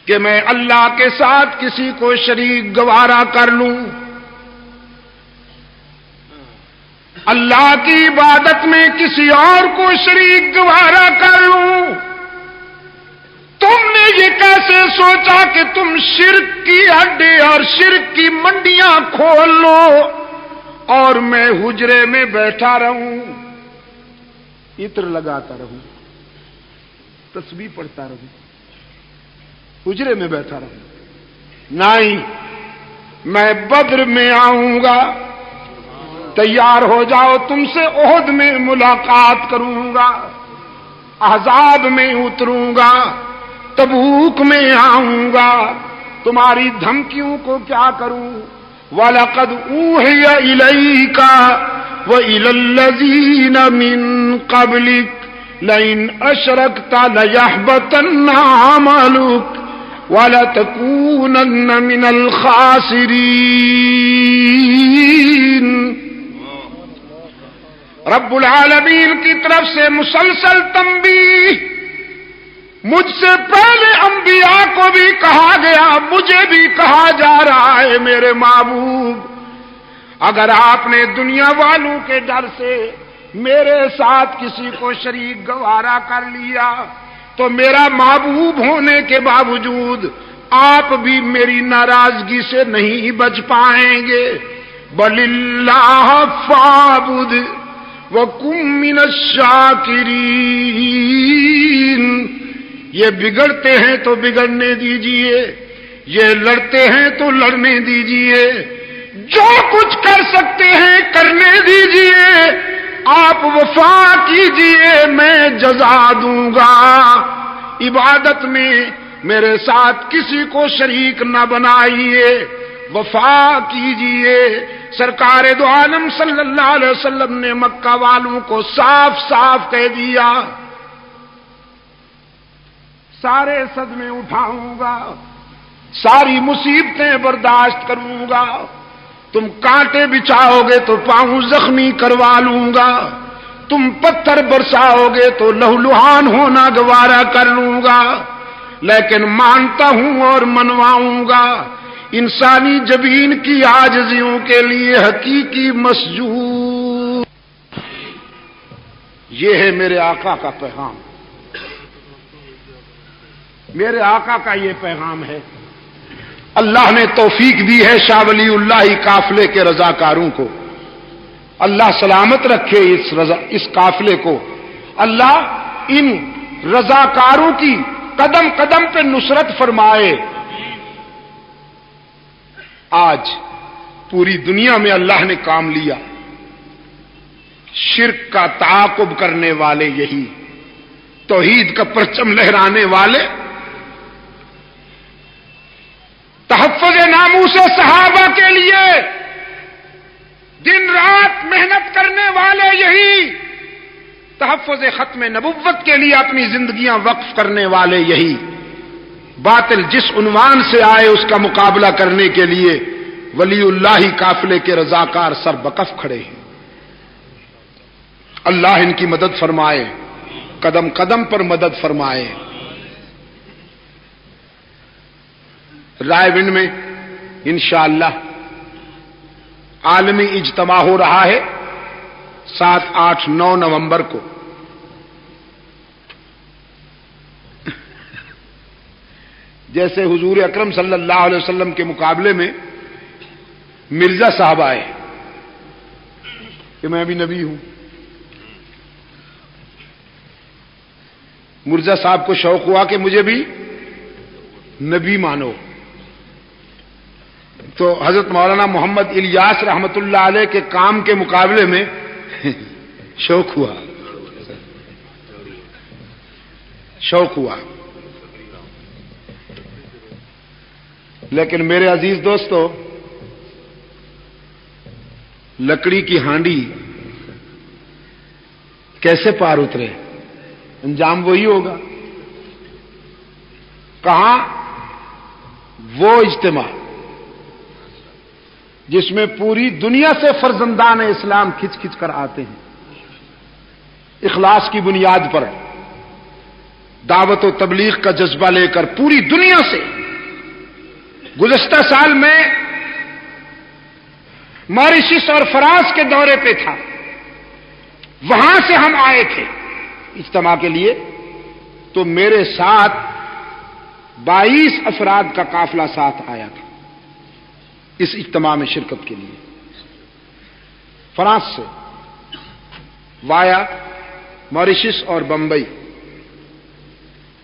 کہ میں اللہ کے ساتھ کسی کو شریک گوارا کر لوں، اللہ کی عبادت میں کسی اور کو شریک گوارا کر لوں؟ تم نے یہ کیسے سوچا کہ تم شرک کی اڈے اور شرک کی منڈیاں کھول لو اور میں حجرے میں بیٹھا رہوں، عطر لگاتا رہوں، تسبیح پڑھتا رہوں، حجرے میں بیٹھا رہوں؟ نہیں، میں بدر میں آؤں گا، تیار ہو جاؤ، تم سے احد میں ملاقات کروں گا، احزاب میں اتروں گا، تبوک میں آؤں گا، تمہاری دھمکیوں کو کیا کروں؟ وَلَقَدْ أُوحِيَ إِلَيْكَ وَإِلَى الَّذِينَ مِن قَبْلِكَ لَئِنْ أَشْرَكْتَ لَيَحْبَطَنَّ عَمَلُكَ وَلَتَكُونَنَّ مِنَ الْخَاسِرِينَ. رب العالمین کی طرف سے مسلسل تنبیہ، مجھ سے پہلے انبیاء کو بھی کہا گیا، مجھے بھی کہا جا رہا ہے میرے محبوب، اگر آپ نے دنیا والوں کے ڈر سے میرے ساتھ کسی کو شریک گوارا کر لیا تو میرا محبوب ہونے کے باوجود آپ بھی میری ناراضگی سے نہیں بچ پائیں گے. بل اللہ فاعبد وکن من الشاکرین. یہ بگڑتے ہیں تو بگڑنے دیجئے، یہ لڑتے ہیں تو لڑنے دیجئے، جو کچھ کر سکتے ہیں کرنے دیجئے، آپ وفا کیجئے، میں جزا دوں گا. عبادت میں میرے ساتھ کسی کو شریک نہ بنائیے، وفا کیجئے. سرکار دو عالم صلی اللہ علیہ وسلم نے مکہ والوں کو صاف صاف کہہ دیا، سارے صدمے اٹھاؤں گا، ساری مصیبتیں برداشت کروں گا، تم کانٹے بچھاؤ گے تو پاؤں زخمی کروا لوں گا، تم پتھر برساؤ گے تو لہولہان ہونا گوارا کر لوں گا، لیکن مانتا ہوں اور منواؤں گا انسانی جبین کی عاجزیوں کے لیے حقیقی مسجود. یہ ہے میرے آقا کا پیغام. میرے آقا کا یہ پیغام ہے. اللہ نے توفیق دی ہے شاہ ولی اللہ قافلے کے رضاکاروں کو. اللہ سلامت رکھے اس قافلے کو. اللہ ان رضاکاروں کی قدم قدم پہ نصرت فرمائے. آج پوری دنیا میں اللہ نے کام لیا. شرک کا تعاقب کرنے والے یہی, توحید کا پرچم لہرانے والے, تحفظ ناموس صحابہ کے لیے دن رات محنت کرنے والے یہی, تحفظ ختم نبوت کے لیے اپنی زندگیاں وقف کرنے والے یہی, باطل جس عنوان سے آئے اس کا مقابلہ کرنے کے لیے ولی اللہ قافلے کے رضاکار سر بکف کھڑے ہیں. اللہ ان کی مدد فرمائے, قدم قدم پر مدد فرمائے. رائے ونڈ میں انشاءاللہ عالمی اجتماع ہو رہا ہے 7, 8, 9 نومبر کو. جیسے حضور اکرم صلی اللہ علیہ وسلم کے مقابلے میں مرزا صاحب آئے کہ میں بھی نبی ہوں. مرزا صاحب کو شوق ہوا کہ مجھے بھی نبی مانو. تو حضرت مولانا محمد الیاس رحمت اللہ علیہ کے کام کے مقابلے میں شوق ہوا. لیکن میرے عزیز دوستو, لکڑی کی ہانڈی کیسے پار اترے, انجام وہی ہوگا. کہاں وہ اجتماع جس میں پوری دنیا سے فرزندان اسلام کھچ کھچ کر آتے ہیں, اخلاص کی بنیاد پر دعوت و تبلیغ کا جذبہ لے کر پوری دنیا سے. گزشتہ سال میں ماریشس اور فرانس کے دورے پہ تھا, وہاں سے ہم آئے تھے اجتماع کے لیے. تو میرے ساتھ 22 افراد کا قافلہ ساتھ آیا تھا اس اجتماع میں شرکت کے لیے. فرانس سے وایا ماریشس اور بمبئی,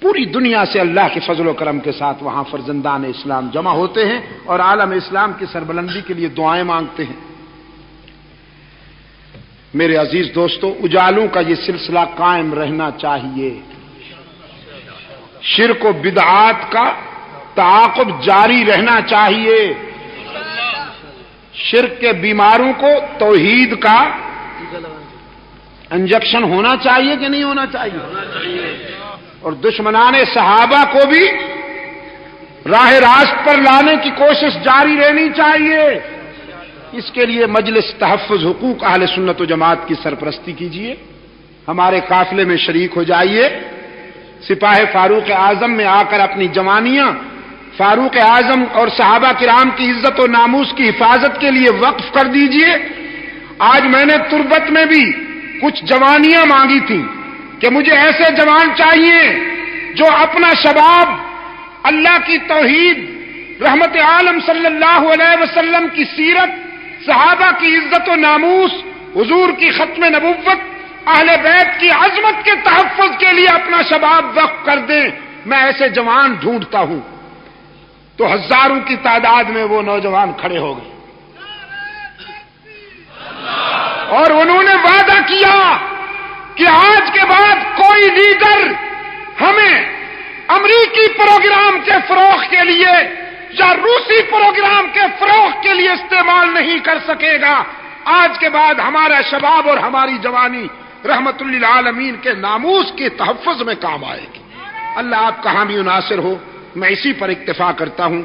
پوری دنیا سے اللہ کے فضل و کرم کے ساتھ وہاں فرزندان اسلام جمع ہوتے ہیں اور عالم اسلام کی سربلندی کے لیے دعائیں مانگتے ہیں. میرے عزیز دوستو, اجالوں کا یہ سلسلہ قائم رہنا چاہیے. شرک و بدعات کا تعاقب جاری رہنا چاہیے. شرک کے بیماروں کو توحید کا انجیکشن ہونا چاہیے کہ نہیں ہونا چاہیے, اور دشمنان صحابہ کو بھی راہ راست پر لانے کی کوشش جاری رہنی چاہیے. اس کے لیے مجلس تحفظ حقوق اہل سنت و جماعت کی سرپرستی کیجیے, ہمارے قافلے میں شریک ہو جائیے. سپاہ فاروق اعظم میں آ کر اپنی جوانیاں فاروق اعظم اور صحابہ کرام کی عزت و ناموس کی حفاظت کے لیے وقف کر دیجیے. آج میں نے تربت میں بھی کچھ جوانیاں مانگی تھیں کہ مجھے ایسے جوان چاہیے جو اپنا شباب اللہ کی توحید, رحمت عالم صلی اللہ علیہ وسلم کی سیرت, صحابہ کی عزت و ناموس, حضور کی ختم نبوت, اہل بیت کی عظمت کے تحفظ کے لیے اپنا شباب وقف کر دیں. میں ایسے جوان ڈھونڈتا ہوں. تو ہزاروں کی تعداد میں وہ نوجوان کھڑے ہو گئے اور انہوں نے وعدہ کیا کہ آج کے بعد کوئی لیڈر ہمیں امریکی پروگرام کے فروغ کے لیے یا روسی پروگرام کے فروغ کے لیے استعمال نہیں کر سکے گا. آج کے بعد ہمارا شباب اور ہماری جوانی رحمت للعالمین کے ناموس کے تحفظ میں کام آئے گی. اللہ آپ کہاں بھی ناصر ہو, میں اسی پر اکتفا کرتا ہوں.